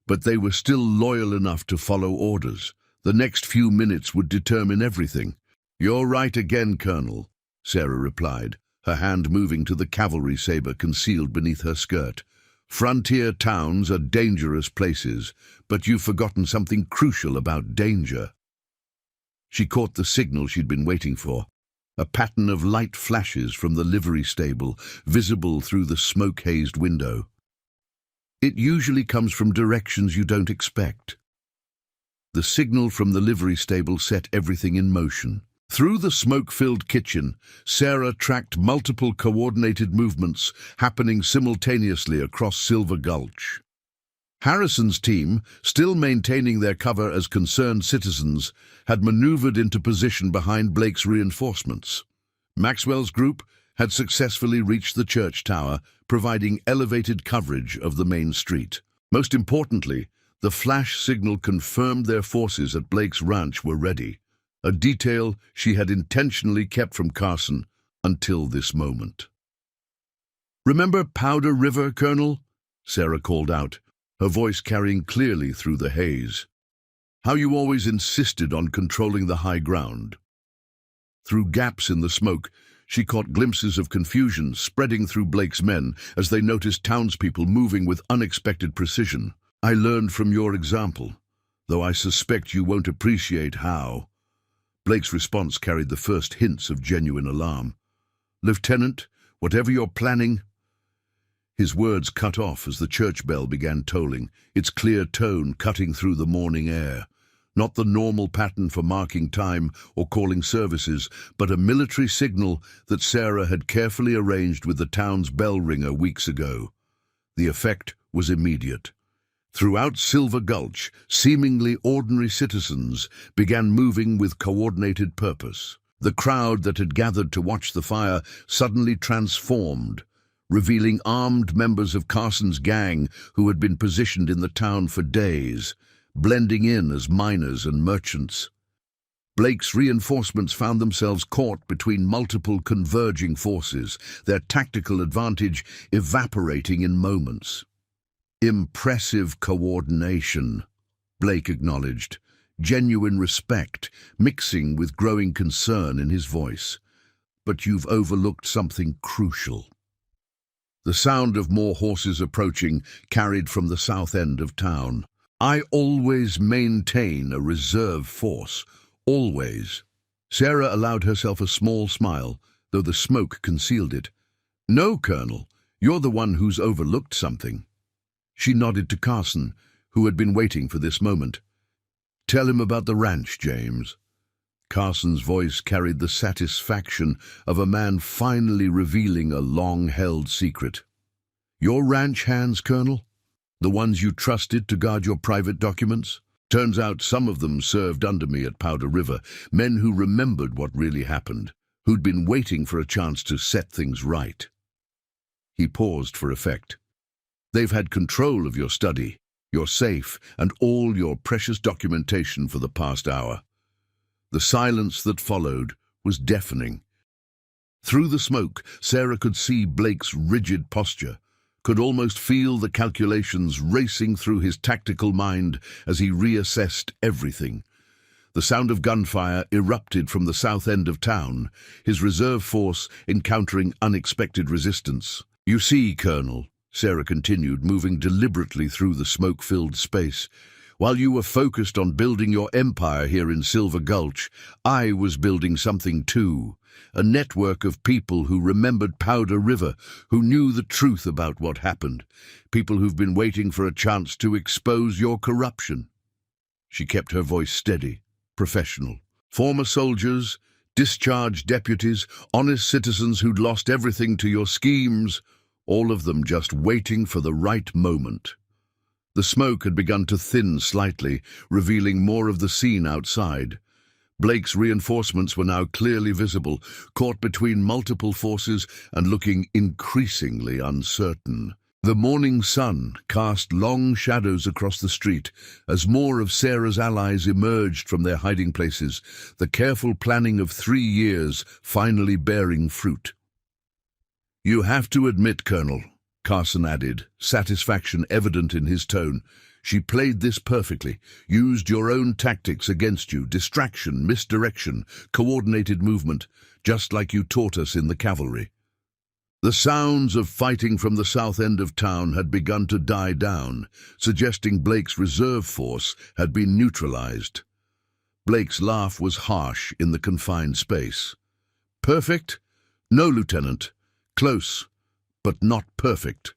but they were still loyal enough to follow orders. The next few minutes would determine everything. "You're right again, Colonel," Sarah replied, her hand moving to the cavalry saber concealed beneath her skirt. "Frontier towns are dangerous places, but you've forgotten something crucial about danger." She caught the signal she'd been waiting for, a pattern of light flashes from the livery stable, visible through the smoke-hazed window. "It usually comes from directions you don't expect." The signal from the livery stable set everything in motion. Through the smoke-filled kitchen, Sarah tracked multiple coordinated movements happening simultaneously across Silver Gulch. Harrison's team, still maintaining their cover as concerned citizens, had maneuvered into position behind Blake's reinforcements. Maxwell's group had successfully reached the church tower, providing elevated coverage of the main street. Most importantly, the flash signal confirmed their forces at Blake's ranch were ready, a detail she had intentionally kept from Carson until this moment. "Remember Powder River, Colonel?" Sarah called out, her voice carrying clearly through the haze. How you always insisted on controlling the high ground. Through gaps in the smoke, she caught glimpses of confusion spreading through Blake's men as they noticed townspeople moving with unexpected precision. I learned from your example, though I suspect you won't appreciate how. Blake's response carried the first hints of genuine alarm. Lieutenant, whatever you're planning... His words cut off as the church bell began tolling, its clear tone cutting through the morning air. Not the normal pattern for marking time or calling services, but a military signal that Sarah had carefully arranged with the town's bell ringer weeks ago. The effect was immediate. Throughout Silver Gulch, seemingly ordinary citizens began moving with coordinated purpose. The crowd that had gathered to watch the fire suddenly transformed, revealing armed members of Carson's gang who had been positioned in the town for days, blending in as miners and merchants. Blake's reinforcements found themselves caught between multiple converging forces, their tactical advantage evaporating in moments. Impressive coordination, Blake acknowledged, genuine respect mixing with growing concern in his voice. But you've overlooked something crucial. The sound of more horses approaching carried from the south end of town. I always maintain a reserve force, always. Sarah allowed herself a small smile, though the smoke concealed it. No, Colonel, you're the one who's overlooked something. She nodded to Carson, who had been waiting for this moment. Tell him about the ranch, James. Carson's voice carried the satisfaction of a man finally revealing a long-held secret. Your ranch hands, Colonel? The ones you trusted to guard your private documents? Turns out some of them served under me at Powder River, men who remembered what really happened, who'd been waiting for a chance to set things right. He paused for effect. They've had control of your study, your safe, and all your precious documentation for the past hour. The silence that followed was deafening. Through the smoke, Sarah could see Blake's rigid posture, could almost feel the calculations racing through his tactical mind as he reassessed everything. The sound of gunfire erupted from the south end of town, his reserve force encountering unexpected resistance. You see, Colonel, Sarah continued, moving deliberately through the smoke-filled space, while you were focused on building your empire here in Silver Gulch, I was building something too. A network of people who remembered Powder River, who knew the truth about what happened, people who've been waiting for a chance to expose your corruption. She kept her voice steady, professional. Former soldiers, discharged deputies, honest citizens who'd lost everything to your schemes, all of them just waiting for the right moment. The smoke had begun to thin slightly, revealing more of the scene outside. Blake's reinforcements were now clearly visible, caught between multiple forces and looking increasingly uncertain. The morning sun cast long shadows across the street as more of Sarah's allies emerged from their hiding places, the careful planning of 3 years finally bearing fruit. You have to admit, Colonel, Carson added, satisfaction evident in his tone, she played this perfectly, used your own tactics against you, distraction, misdirection, coordinated movement, just like you taught us in the cavalry. The sounds of fighting from the south end of town had begun to die down, suggesting Blake's reserve force had been neutralized. Blake's laugh was harsh in the confined space. Perfect? No, Lieutenant. Close, but not perfect.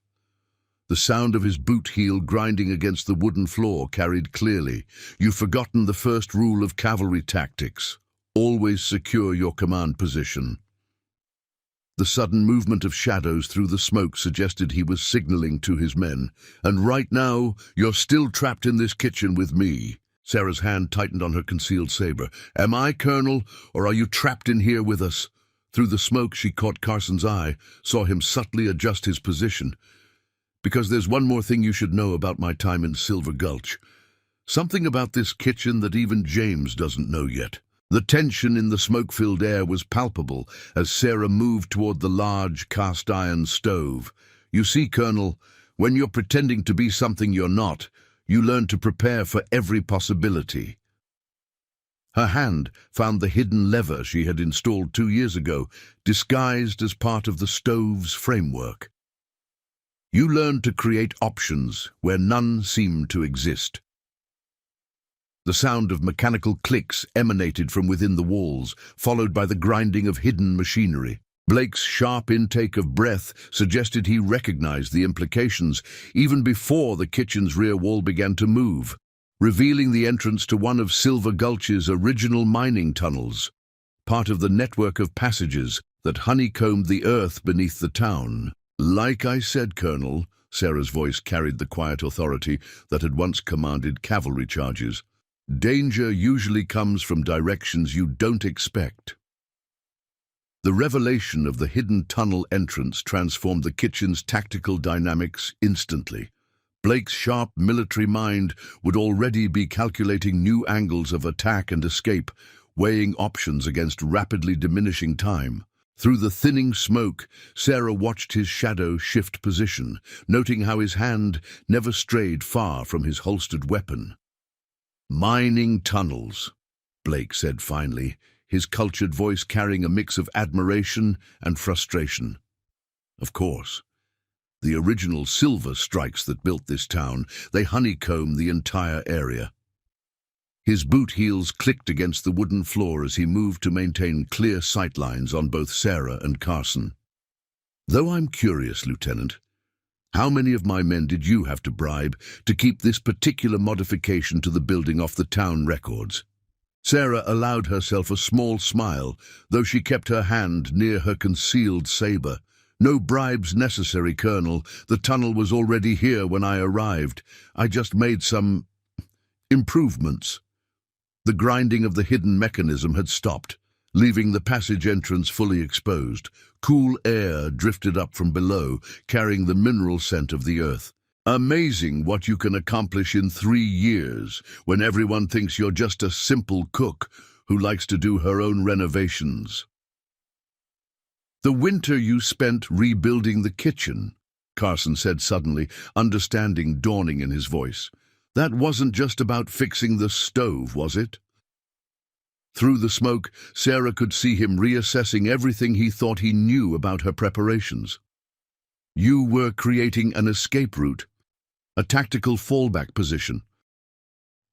The sound of his boot heel grinding against the wooden floor carried clearly. You've forgotten the first rule of cavalry tactics. Always secure your command position. The sudden movement of shadows through the smoke suggested he was signaling to his men. And right now, you're still trapped in this kitchen with me. Sarah's hand tightened on her concealed saber. Am I, Colonel, or are you trapped in here with us? Through the smoke, she caught Carson's eye, saw him subtly adjust his position. Because there's one more thing you should know about my time in Silver Gulch. Something about this kitchen that even James doesn't know yet. The tension in the smoke-filled air was palpable as Sarah moved toward the large cast-iron stove. You see, Colonel, when you're pretending to be something you're not, You learn to prepare for every possibility. Her hand found the hidden lever she had installed 2 years ago, disguised as part of the stove's framework. You learned to create options where none seemed to exist. The sound of mechanical clicks emanated from within the walls, followed by the grinding of hidden machinery. Blake's sharp intake of breath suggested he recognized the implications even before the kitchen's rear wall began to move, revealing the entrance to one of Silver Gulch's original mining tunnels, part of the network of passages that honeycombed the earth beneath the town. "Like I said, Colonel," Sarah's voice carried the quiet authority that had once commanded cavalry charges, "danger usually comes from directions you don't expect." The revelation of the hidden tunnel entrance transformed the kitchen's tactical dynamics instantly. Blake's sharp military mind would already be calculating new angles of attack and escape, weighing options against rapidly diminishing time. Through the thinning smoke, Sarah watched his shadow shift position, noting how his hand never strayed far from his holstered weapon. "Mining tunnels," Blake said finally, his cultured voice carrying a mix of admiration and frustration. "Of course. The original silver strikes that built this town, they honeycombed the entire area." His boot heels clicked against the wooden floor as he moved to maintain clear sightlines on both Sarah and Carson. "Though I'm curious, Lieutenant, how many of my men did you have to bribe to keep this particular modification to the building off the town records?" Sarah allowed herself a small smile, though she kept her hand near her concealed saber. "No bribes necessary, Colonel. The tunnel was already here when I arrived. I just made some improvements." The grinding of the hidden mechanism had stopped, leaving the passage entrance fully exposed. Cool air drifted up from below, carrying the mineral scent of the earth. "Amazing what you can accomplish in 3 years, when everyone thinks you're just a simple cook who likes to do her own renovations." "The winter you spent rebuilding the kitchen," Carson said suddenly, understanding dawning in his voice. "That wasn't just about fixing the stove, was it?" Through the smoke, Sarah could see him reassessing everything he thought he knew about her preparations. "You were creating an escape route, a tactical fallback position."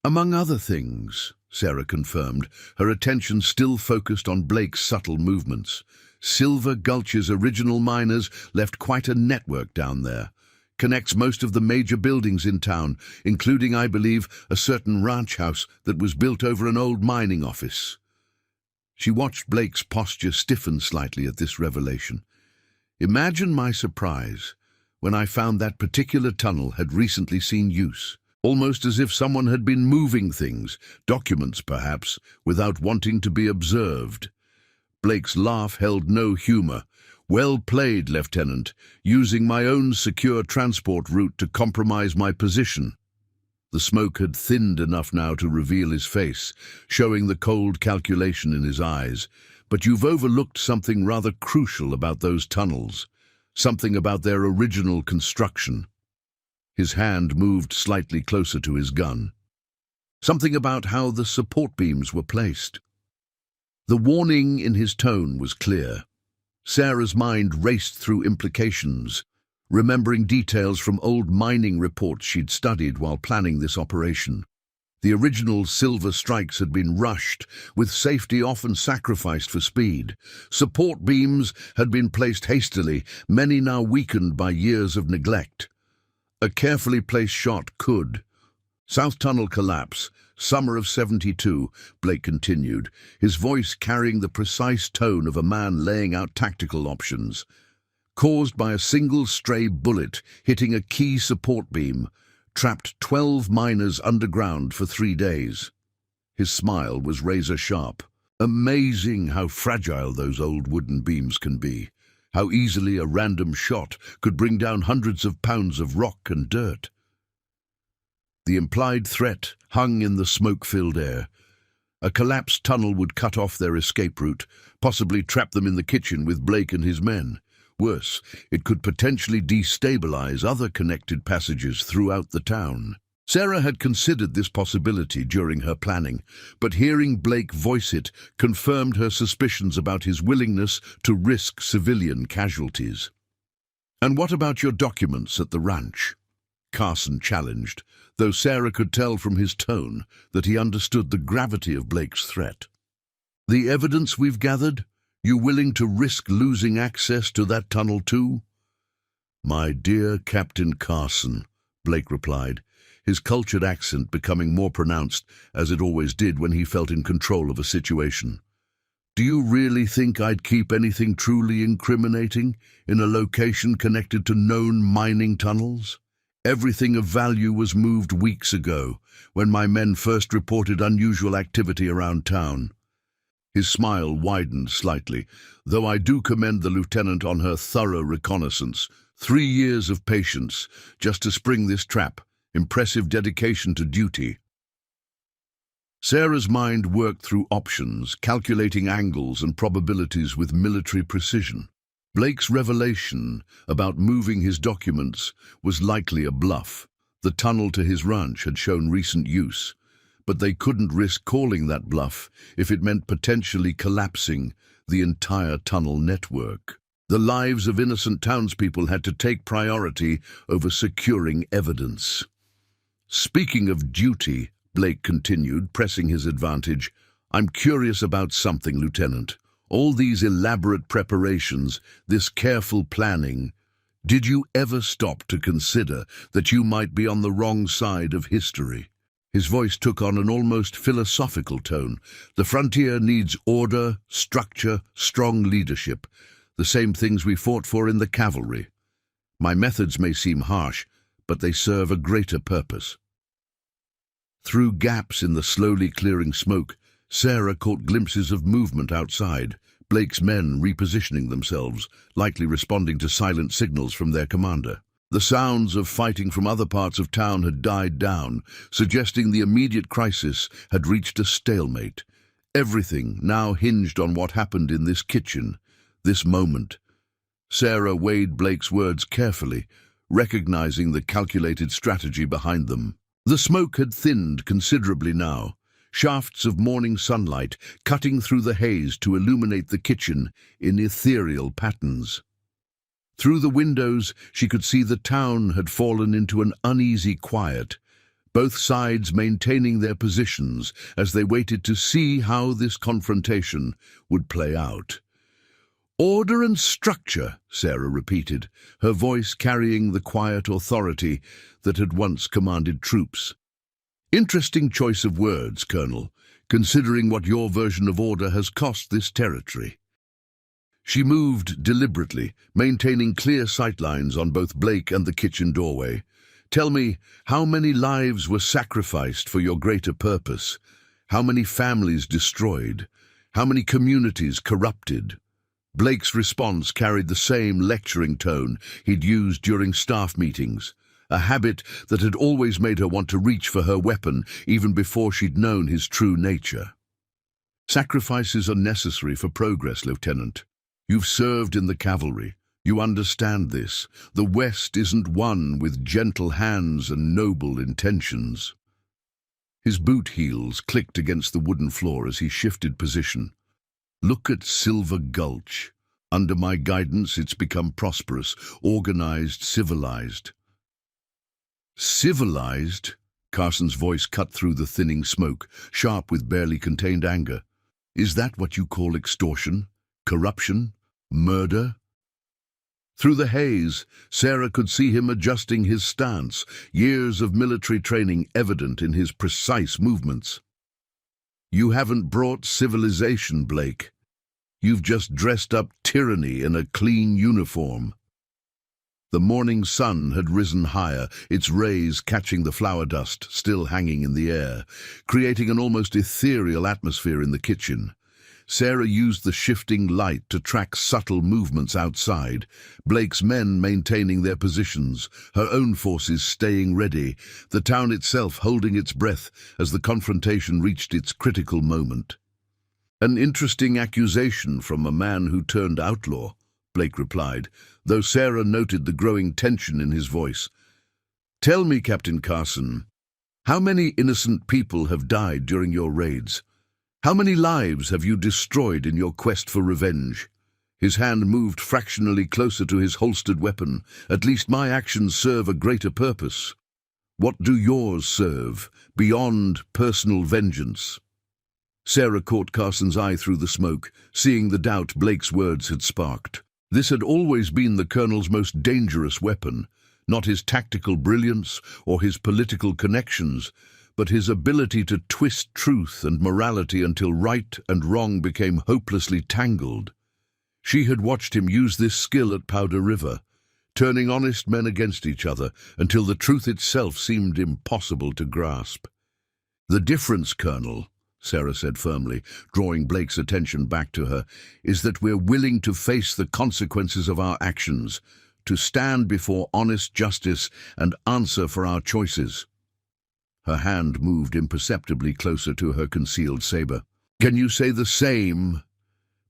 "Among other things," Sarah confirmed, her attention still focused on Blake's subtle movements. "Silver Gulch's original miners left quite a network down there. Connects most of the major buildings in town, including, I believe, a certain ranch house that was built over an old mining office." She watched Blake's posture stiffen slightly at this revelation. "Imagine my surprise when I found that particular tunnel had recently seen use, almost as if someone had been moving things, documents perhaps, without wanting to be observed." Blake's laugh held no humor. "Well played, Lieutenant, using my own secure transport route to compromise my position." The smoke had thinned enough now to reveal his face, showing the cold calculation in his eyes. "But you've overlooked something rather crucial about those tunnels, something about their original construction." His hand moved slightly closer to his gun. "Something about how the support beams were placed." The warning in his tone was clear. Sarah's mind raced through implications, remembering details from old mining reports she'd studied while planning this operation. The original silver strikes had been rushed, with safety often sacrificed for speed. Support beams had been placed hastily, many now weakened by years of neglect. A carefully placed shot could. "South Tunnel collapse, summer of 72, Blake continued, his voice carrying the precise tone of a man laying out tactical options. "Caused by a single stray bullet hitting a key support beam, trapped 12 miners underground for 3 days. His smile was razor-sharp. "Amazing how fragile those old wooden beams can be. How easily a random shot could bring down hundreds of pounds of rock and dirt." The implied threat hung in the smoke-filled air. A collapsed tunnel would cut off their escape route, possibly trap them in the kitchen with Blake and his men. Worse, it could potentially destabilize other connected passages throughout the town. Sarah had considered this possibility during her planning, but hearing Blake voice it confirmed her suspicions about his willingness to risk civilian casualties. "And what about your documents at the ranch?" Carson challenged, though Sarah could tell from his tone that he understood the gravity of Blake's threat. "The evidence we've gathered? You willing to risk losing access to that tunnel too?" "My dear Captain Carson," Blake replied, his cultured accent becoming more pronounced, as it always did when he felt in control of a situation. "Do you really think I'd keep anything truly incriminating in a location connected to known mining tunnels? Everything of value was moved weeks ago, when my men first reported unusual activity around town." His smile widened slightly, though I do commend the lieutenant on her thorough reconnaissance. 3 years of patience, just to spring this trap. Impressive dedication to duty. Sarah's mind worked through options, calculating angles and probabilities with military precision. Blake's revelation about moving his documents was likely a bluff. The tunnel to his ranch had shown recent use, but they couldn't risk calling that bluff if it meant potentially collapsing the entire tunnel network. The lives of innocent townspeople had to take priority over securing evidence. "Speaking of duty," Blake continued, pressing his advantage, "I'm curious about something, Lieutenant. All these elaborate preparations, this careful planning, did you ever stop to consider that you might be on the wrong side of history?" His voice took on an almost philosophical tone. "The frontier needs order, structure, strong leadership, the same things we fought for in the cavalry. My methods may seem harsh, but they serve a greater purpose." Through gaps in the slowly clearing smoke, Sarah caught glimpses of movement outside, Blake's men repositioning themselves, likely responding to silent signals from their commander. The sounds of fighting from other parts of town had died down, suggesting the immediate crisis had reached a stalemate. Everything now hinged on what happened in this kitchen, this moment. Sarah weighed Blake's words carefully, recognizing the calculated strategy behind them. The smoke had thinned considerably now, shafts of morning sunlight cutting through the haze to illuminate the kitchen in ethereal patterns. Through the windows, she could see the town had fallen into an uneasy quiet, both sides maintaining their positions as they waited to see how this confrontation would play out. "Order and structure," Sarah repeated, her voice carrying the quiet authority that had once commanded troops. "Interesting choice of words, Colonel, considering what your version of order has cost this territory." She moved deliberately, maintaining clear sightlines on both Blake and the kitchen doorway. "Tell me, how many lives were sacrificed for your greater purpose? How many families destroyed? How many communities corrupted?" Blake's response carried the same lecturing tone he'd used during staff meetings, a habit that had always made her want to reach for her weapon even before she'd known his true nature. "Sacrifices are necessary for progress, Lieutenant. You've served in the cavalry. You understand this. The West isn't won with gentle hands and noble intentions." His boot heels clicked against the wooden floor as he shifted position. "Look at Silver Gulch. Under my guidance, it's become prosperous, organized, civilized." "Civilized?" Carson's voice cut through the thinning smoke, sharp with barely contained anger. "Is that what you call extortion? Corruption? Murder?" Through the haze, Sarah could see him adjusting his stance, years of military training evident in his precise movements. "You haven't brought civilization, Blake. You've just dressed up tyranny in a clean uniform." The morning sun had risen higher, its rays catching the flour dust still hanging in the air, creating an almost ethereal atmosphere in the kitchen. Sarah used the shifting light to track subtle movements outside, Blake's men maintaining their positions, her own forces staying ready, the town itself holding its breath as the confrontation reached its critical moment. "An interesting accusation from a man who turned outlaw," Blake replied, though Sarah noted the growing tension in his voice. "Tell me, Captain Carson, How many innocent people have died during your raids? How many lives have you destroyed in your quest for revenge? His hand moved fractionally closer to his holstered weapon. At least my actions serve a greater purpose. What do yours serve, beyond personal vengeance? Sarah caught Carson's eye through the smoke, seeing the doubt Blake's words had sparked. This had always been the Colonel's most dangerous weapon, not his tactical brilliance or his political connections, but his ability to twist truth and morality until right and wrong became hopelessly tangled. She had watched him use this skill at Powder River, turning honest men against each other until the truth itself seemed impossible to grasp. "The difference, Colonel," Sarah said firmly, drawing Blake's attention back to her, "is that we're willing to face the consequences of our actions, to stand before honest justice and answer for our choices." Her hand moved imperceptibly closer to her concealed saber. "Can you say the same?"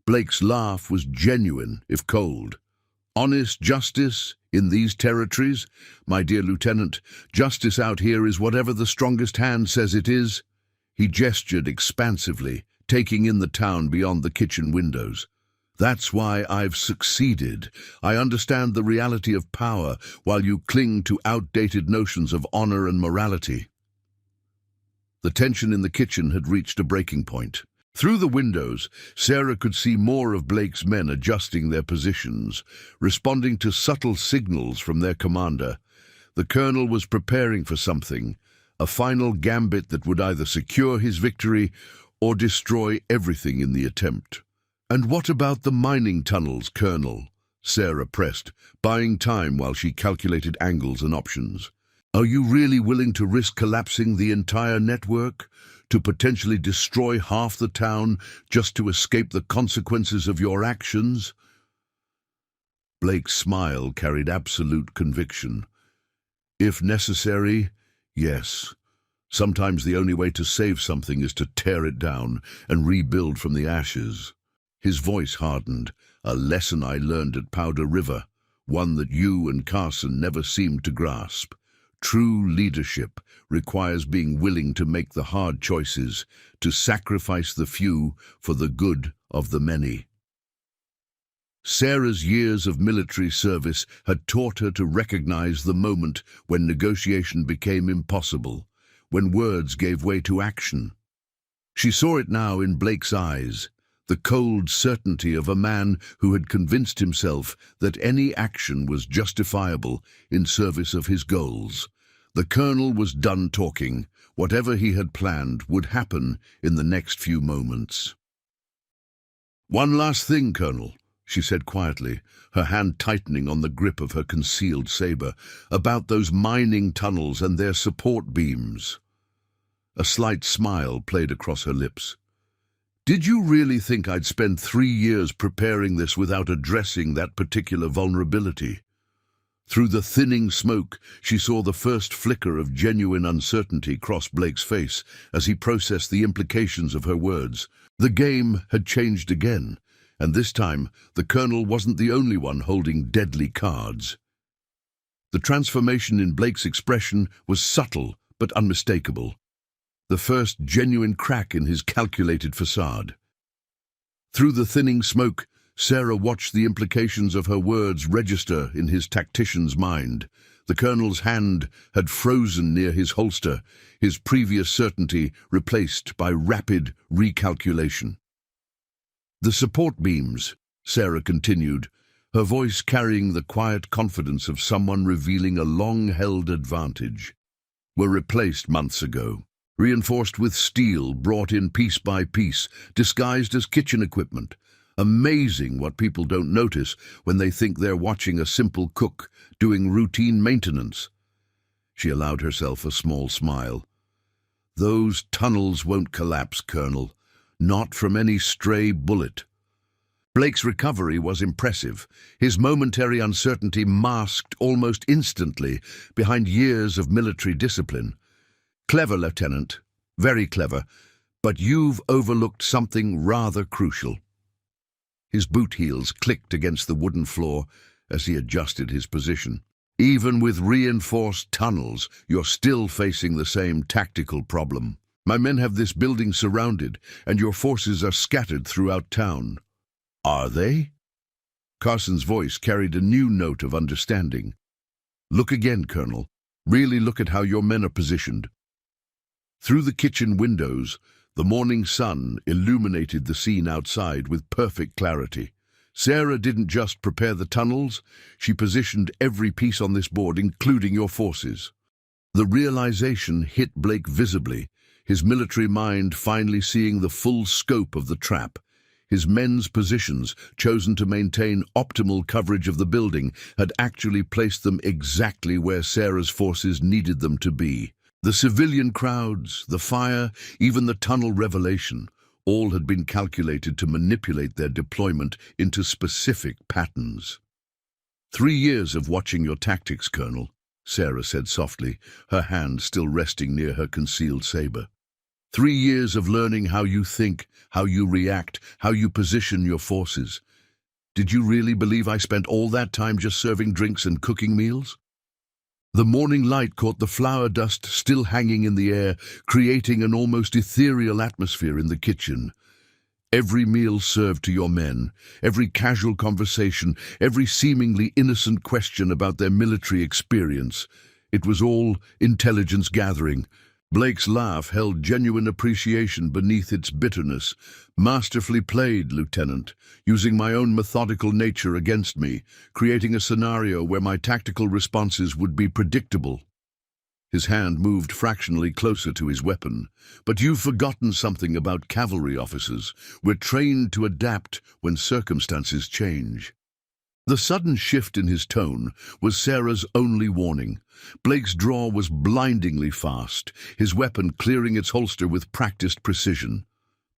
Blake's laugh was genuine, if cold. "Honest justice in these territories? My dear Lieutenant, justice out here is whatever the strongest hand says it is." He gestured expansively, taking in the town beyond the kitchen windows. "That's why I've succeeded. I understand the reality of power, while you cling to outdated notions of honor and morality." The tension in the kitchen had reached a breaking point. Through the windows, Sarah could see more of Blake's men adjusting their positions, responding to subtle signals from their commander. The Colonel was preparing for something, a final gambit that would either secure his victory or destroy everything in the attempt. "And what about the mining tunnels, Colonel?" Sarah pressed, buying time while she calculated angles and options. "Are you really willing to risk collapsing the entire network, to potentially destroy half the town just to escape the consequences of your actions?" Blake's smile carried absolute conviction. "If necessary, yes. Sometimes the only way to save something is to tear it down and rebuild from the ashes." His voice hardened, "A lesson I learned at Powder River, one that you and Carson never seemed to grasp. True leadership requires being willing to make the hard choices, to sacrifice the few for the good of the many." Sarah's years of military service had taught her to recognize the moment when negotiation became impossible, when words gave way to action. She saw it now in Blake's eyes, the cold certainty of a man who had convinced himself that any action was justifiable in service of his goals. The Colonel was done talking. Whatever he had planned would happen in the next few moments. "One last thing, Colonel," she said quietly, her hand tightening on the grip of her concealed saber, "about those mining tunnels and their support beams." A slight smile played across her lips. "Did you really think I'd spend 3 years preparing this without addressing that particular vulnerability?" Through the thinning smoke, she saw the first flicker of genuine uncertainty cross Blake's face as he processed the implications of her words. The game had changed again, and this time the Colonel wasn't the only one holding deadly cards. The transformation in Blake's expression was subtle but unmistakable, the first genuine crack in his calculated facade. Through the thinning smoke, Sarah watched the implications of her words register in his tactician's mind. The Colonel's hand had frozen near his holster, his previous certainty replaced by rapid recalculation. "The support beams," Sarah continued, her voice carrying the quiet confidence of someone revealing a long-held advantage, "were replaced months ago, reinforced with steel brought in piece by piece, disguised as kitchen equipment. Amazing what people don't notice when they think they're watching a simple cook doing routine maintenance." She allowed herself a small smile. "Those tunnels won't collapse, Colonel. Not from any stray bullet." Blake's recovery was impressive, his momentary uncertainty masked almost instantly behind years of military discipline. "Clever, Lieutenant. Very clever. But you've overlooked something rather crucial." His boot heels clicked against the wooden floor as he adjusted his position. Even with reinforced tunnels, you're still facing the same tactical problem. My men have this building surrounded, and your forces are scattered throughout town. Are they? Carson's voice carried a new note of understanding. Look again, Colonel. Really look at how your men are positioned. Through the kitchen windows, the morning sun illuminated the scene outside with perfect clarity. Sarah didn't just prepare the tunnels, she positioned every piece on this board, including your forces. The realization hit Blake visibly, his military mind finally seeing the full scope of the trap. His men's positions, chosen to maintain optimal coverage of the building, had actually placed them exactly where Sarah's forces needed them to be. The civilian crowds, the fire, even the tunnel revelation, all had been calculated to manipulate their deployment into specific patterns. 3 years of watching your tactics, Colonel, Sarah said softly, her hand still resting near her concealed saber. 3 years of learning how you think, how you react, how you position your forces. Did you really believe I spent all that time just serving drinks and cooking meals? The morning light caught the flour dust still hanging in the air, creating an almost ethereal atmosphere in the kitchen. Every meal served to your men, every casual conversation, every seemingly innocent question about their military experience. It was all intelligence gathering. Blake's laugh held genuine appreciation beneath its bitterness. Masterfully played, Lieutenant, using my own methodical nature against me, creating a scenario where my tactical responses would be predictable. His hand moved fractionally closer to his weapon. But you've forgotten something about cavalry officers. We're trained to adapt when circumstances change. The sudden shift in his tone was Sarah's only warning. Blake's draw was blindingly fast, his weapon clearing its holster with practiced precision.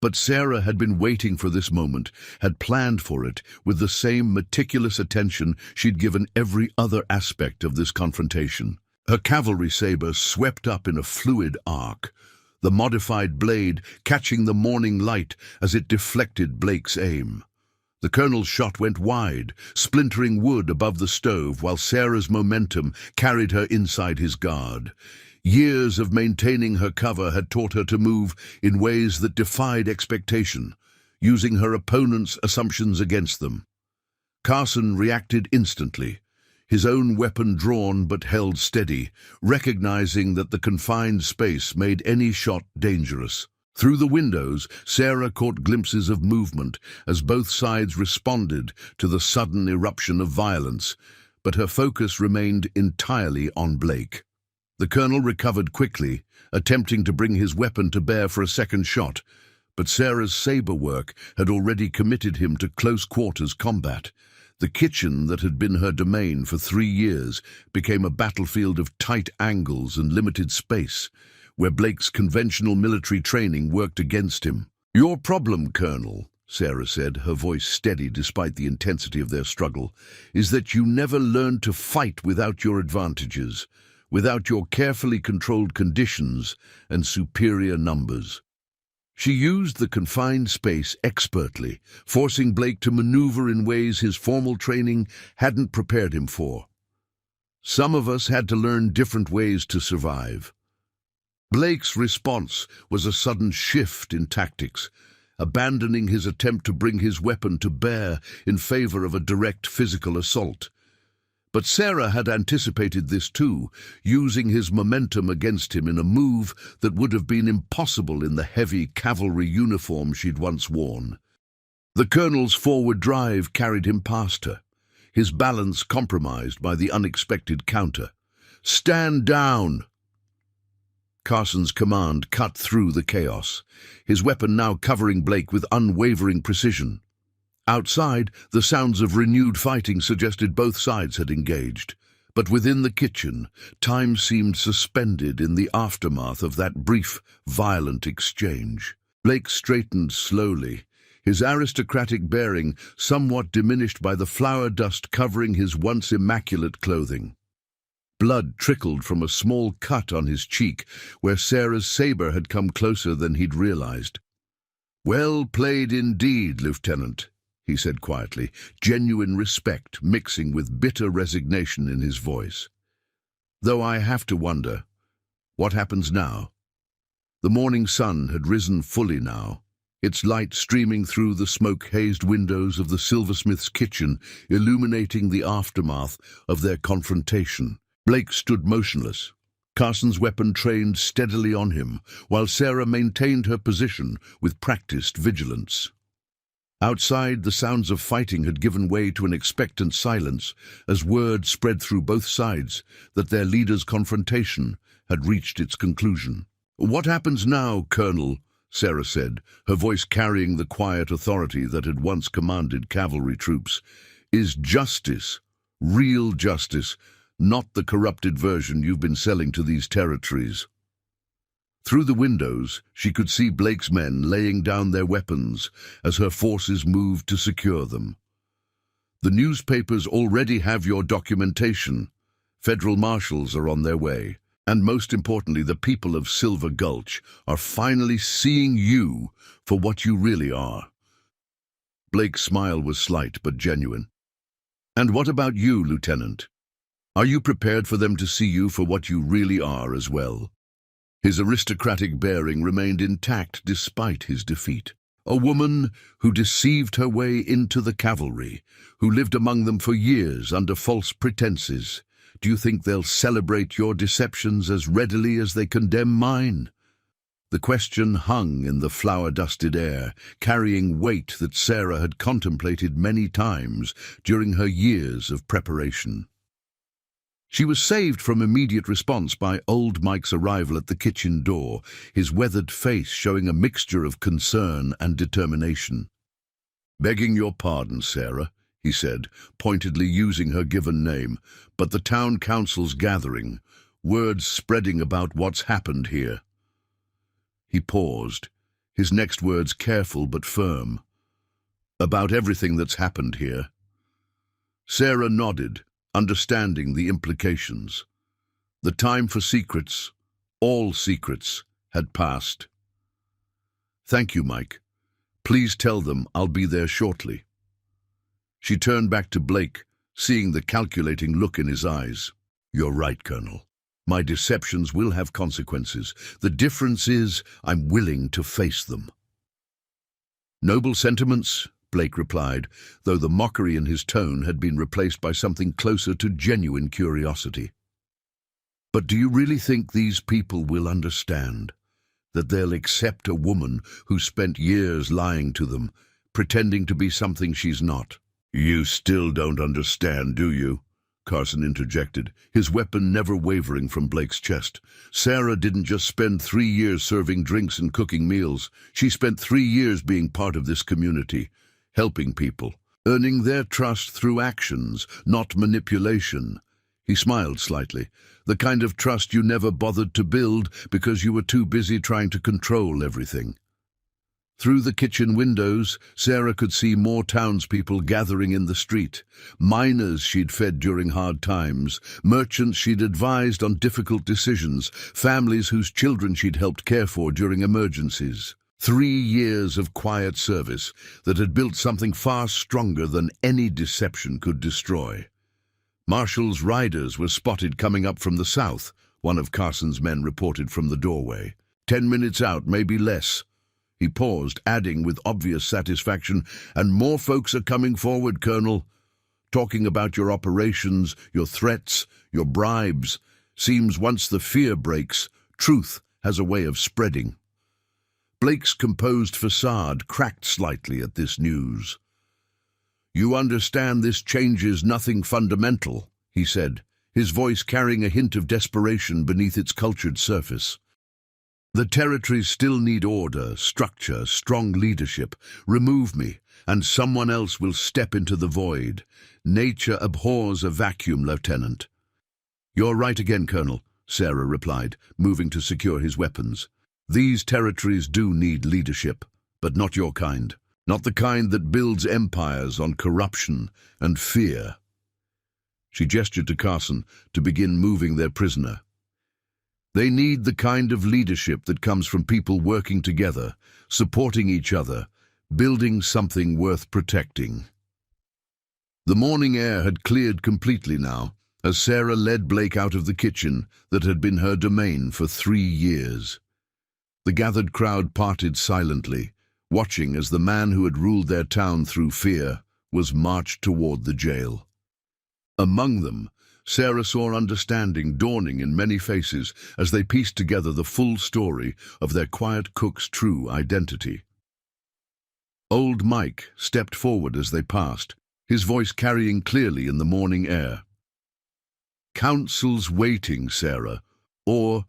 But Sarah had been waiting for this moment, had planned for it with the same meticulous attention she'd given every other aspect of this confrontation. Her cavalry saber swept up in a fluid arc, the modified blade catching the morning light as it deflected Blake's aim. The colonel's shot went wide, splintering wood above the stove, while Sarah's momentum carried her inside his guard. Years of maintaining her cover had taught her to move in ways that defied expectation, using her opponent's assumptions against them. Carson reacted instantly, his own weapon drawn but held steady, recognizing that the confined space made any shot dangerous. Through the windows, Sarah caught glimpses of movement as both sides responded to the sudden eruption of violence, but her focus remained entirely on Blake. The colonel recovered quickly, attempting to bring his weapon to bear for a second shot, but Sarah's saber work had already committed him to close-quarters combat. The kitchen that had been her domain for 3 years became a battlefield of tight angles and limited space, where Blake's conventional military training worked against him. "Your problem, Colonel," Sarah said, her voice steady despite the intensity of their struggle, "is that you never learned to fight without your advantages, without your carefully controlled conditions and superior numbers." She used the confined space expertly, forcing Blake to maneuver in ways his formal training hadn't prepared him for. Some of us had to learn different ways to survive. Blake's response was a sudden shift in tactics, abandoning his attempt to bring his weapon to bear in favor of a direct physical assault. But Sarah had anticipated this too, using his momentum against him in a move that would have been impossible in the heavy cavalry uniform she'd once worn. The colonel's forward drive carried him past her, his balance compromised by the unexpected counter. "Stand down!" Carson's command cut through the chaos, his weapon now covering Blake with unwavering precision. Outside, the sounds of renewed fighting suggested both sides had engaged. But within the kitchen, time seemed suspended in the aftermath of that brief, violent exchange. Blake straightened slowly, his aristocratic bearing somewhat diminished by the flour dust covering his once immaculate clothing. Blood trickled from a small cut on his cheek, where Sarah's saber had come closer than he'd realized. "Well played indeed, Lieutenant," he said quietly, genuine respect mixing with bitter resignation in his voice. Though I have to wonder, what happens now? The morning sun had risen fully now, its light streaming through the smoke-hazed windows of the silversmith's kitchen, illuminating the aftermath of their confrontation. Blake stood motionless, Carson's weapon trained steadily on him, while Sarah maintained her position with practiced vigilance. Outside, the sounds of fighting had given way to an expectant silence as word spread through both sides that their leader's confrontation had reached its conclusion. "What happens now, Colonel?" Sarah said, her voice carrying the quiet authority that had once commanded cavalry troops. "Is justice, real justice, not the corrupted version you've been selling to these territories?" Through the windows, she could see Blake's men laying down their weapons as her forces moved to secure them. "The newspapers already have your documentation. Federal marshals are on their way. And most importantly, the people of Silver Gulch are finally seeing you for what you really are." Blake's smile was slight but genuine. "And what about you, Lieutenant? Are you prepared for them to see you for what you really are as well?" His aristocratic bearing remained intact despite his defeat. A woman who deceived her way into the cavalry, who lived among them for years under false pretenses. Do you think they'll celebrate your deceptions as readily as they condemn mine? The question hung in the flower-dusted air, carrying weight that Sarah had contemplated many times during her years of preparation. She was saved from immediate response by old Mike's arrival at the kitchen door, his weathered face showing a mixture of concern and determination. "Begging your pardon, Sarah," he said, pointedly using her given name, "but the town council's gathering, words spreading about what's happened here." He paused, his next words careful but firm. "About everything that's happened here." Sarah nodded, understanding the implications. The time for secrets, all secrets, had passed. "Thank you, Mike. Please tell them I'll be there shortly." She turned back to Blake, seeing the calculating look in his eyes. "You're right, Colonel. My deceptions will have consequences. The difference is I'm willing to face them." "Noble sentiments," Blake replied, though the mockery in his tone had been replaced by something closer to genuine curiosity. "But do you really think these people will understand? That they'll accept a woman who spent years lying to them, pretending to be something she's not?" "You still don't understand, do you?" Carson interjected, his weapon never wavering from Blake's chest. "Sarah didn't just spend 3 years serving drinks and cooking meals. She spent 3 years being part of this community, helping people, earning their trust through actions, not manipulation." He smiled slightly. "The kind of trust you never bothered to build because you were too busy trying to control everything." Through the kitchen windows, Sarah could see more townspeople gathering in the street. Miners she'd fed during hard times, merchants she'd advised on difficult decisions, families whose children she'd helped care for during emergencies. 3 years of quiet service that had built something far stronger than any deception could destroy. Marshall's riders were spotted coming up from the south, one of Carson's men reported from the doorway. 10 minutes out, maybe less." He paused, adding with obvious satisfaction, "And more folks are coming forward, Colonel. Talking about your operations, your threats, your bribes. Seems once the fear breaks, truth has a way of spreading." Blake's composed facade cracked slightly at this news. "You understand this changes nothing fundamental," he said, his voice carrying a hint of desperation beneath its cultured surface. "The territories still need order, structure, strong leadership. Remove me, and someone else will step into the void. Nature abhors a vacuum, Lieutenant." "You're right again, Colonel," Sarah replied, moving to secure his weapons. "These territories do need leadership, but not your kind. Not the kind that builds empires on corruption and fear." She gestured to Carson to begin moving their prisoner. "They need the kind of leadership that comes from people working together, supporting each other, building something worth protecting. The morning air had cleared completely now, as Sarah led Blake out of the kitchen that had been her domain for 3 years. The gathered crowd parted silently, watching as the man who had ruled their town through fear was marched toward the jail. Among them, Sarah saw understanding dawning in many faces as they pieced together the full story of their quiet cook's true identity. Old Mike stepped forward as they passed, his voice carrying clearly in the morning air. "Council's waiting, Sarah, or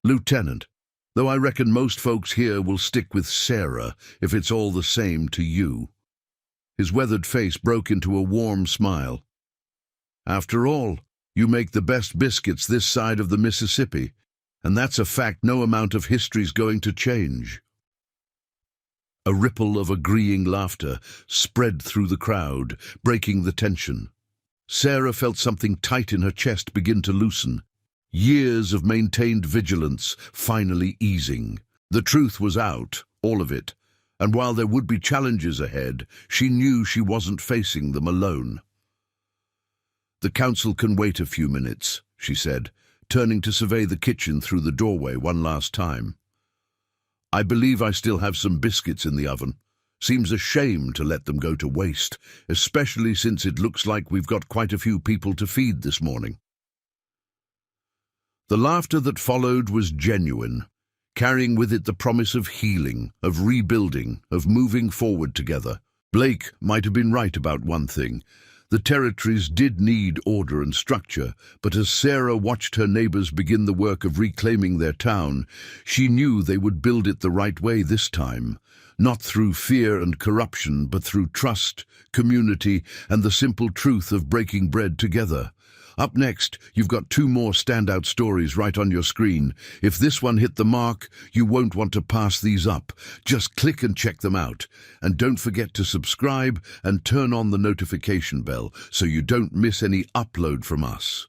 Lieutenant, though I reckon most folks here will stick with Sarah if it's all the same to you." His weathered face broke into a warm smile. "After all, you make the best biscuits this side of the Mississippi, and that's a fact no amount of history's going to change." A ripple of agreeing laughter spread through the crowd, breaking the tension. Sarah felt something tight in her chest begin to loosen. Years of maintained vigilance finally easing. The truth was out, all of it, and while there would be challenges ahead, she knew she wasn't facing them alone. "The council can wait a few minutes," she said, turning to survey the kitchen through the doorway one last time. "I believe I still have some biscuits in the oven. Seems a shame to let them go to waste, especially since it looks like we've got quite a few people to feed this morning." The laughter that followed was genuine, carrying with it the promise of healing, of rebuilding, of moving forward together. Blake might have been right about one thing. The territories did need order and structure, but as Sarah watched her neighbors begin the work of reclaiming their town, she knew they would build it the right way this time, not through fear and corruption, but through trust, community, and the simple truth of breaking bread together. Up next, you've got 2 more standout stories right on your screen. If this one hit the mark, you won't want to pass these up. Just click and check them out. And don't forget to subscribe and turn on the notification bell so you don't miss any upload from us.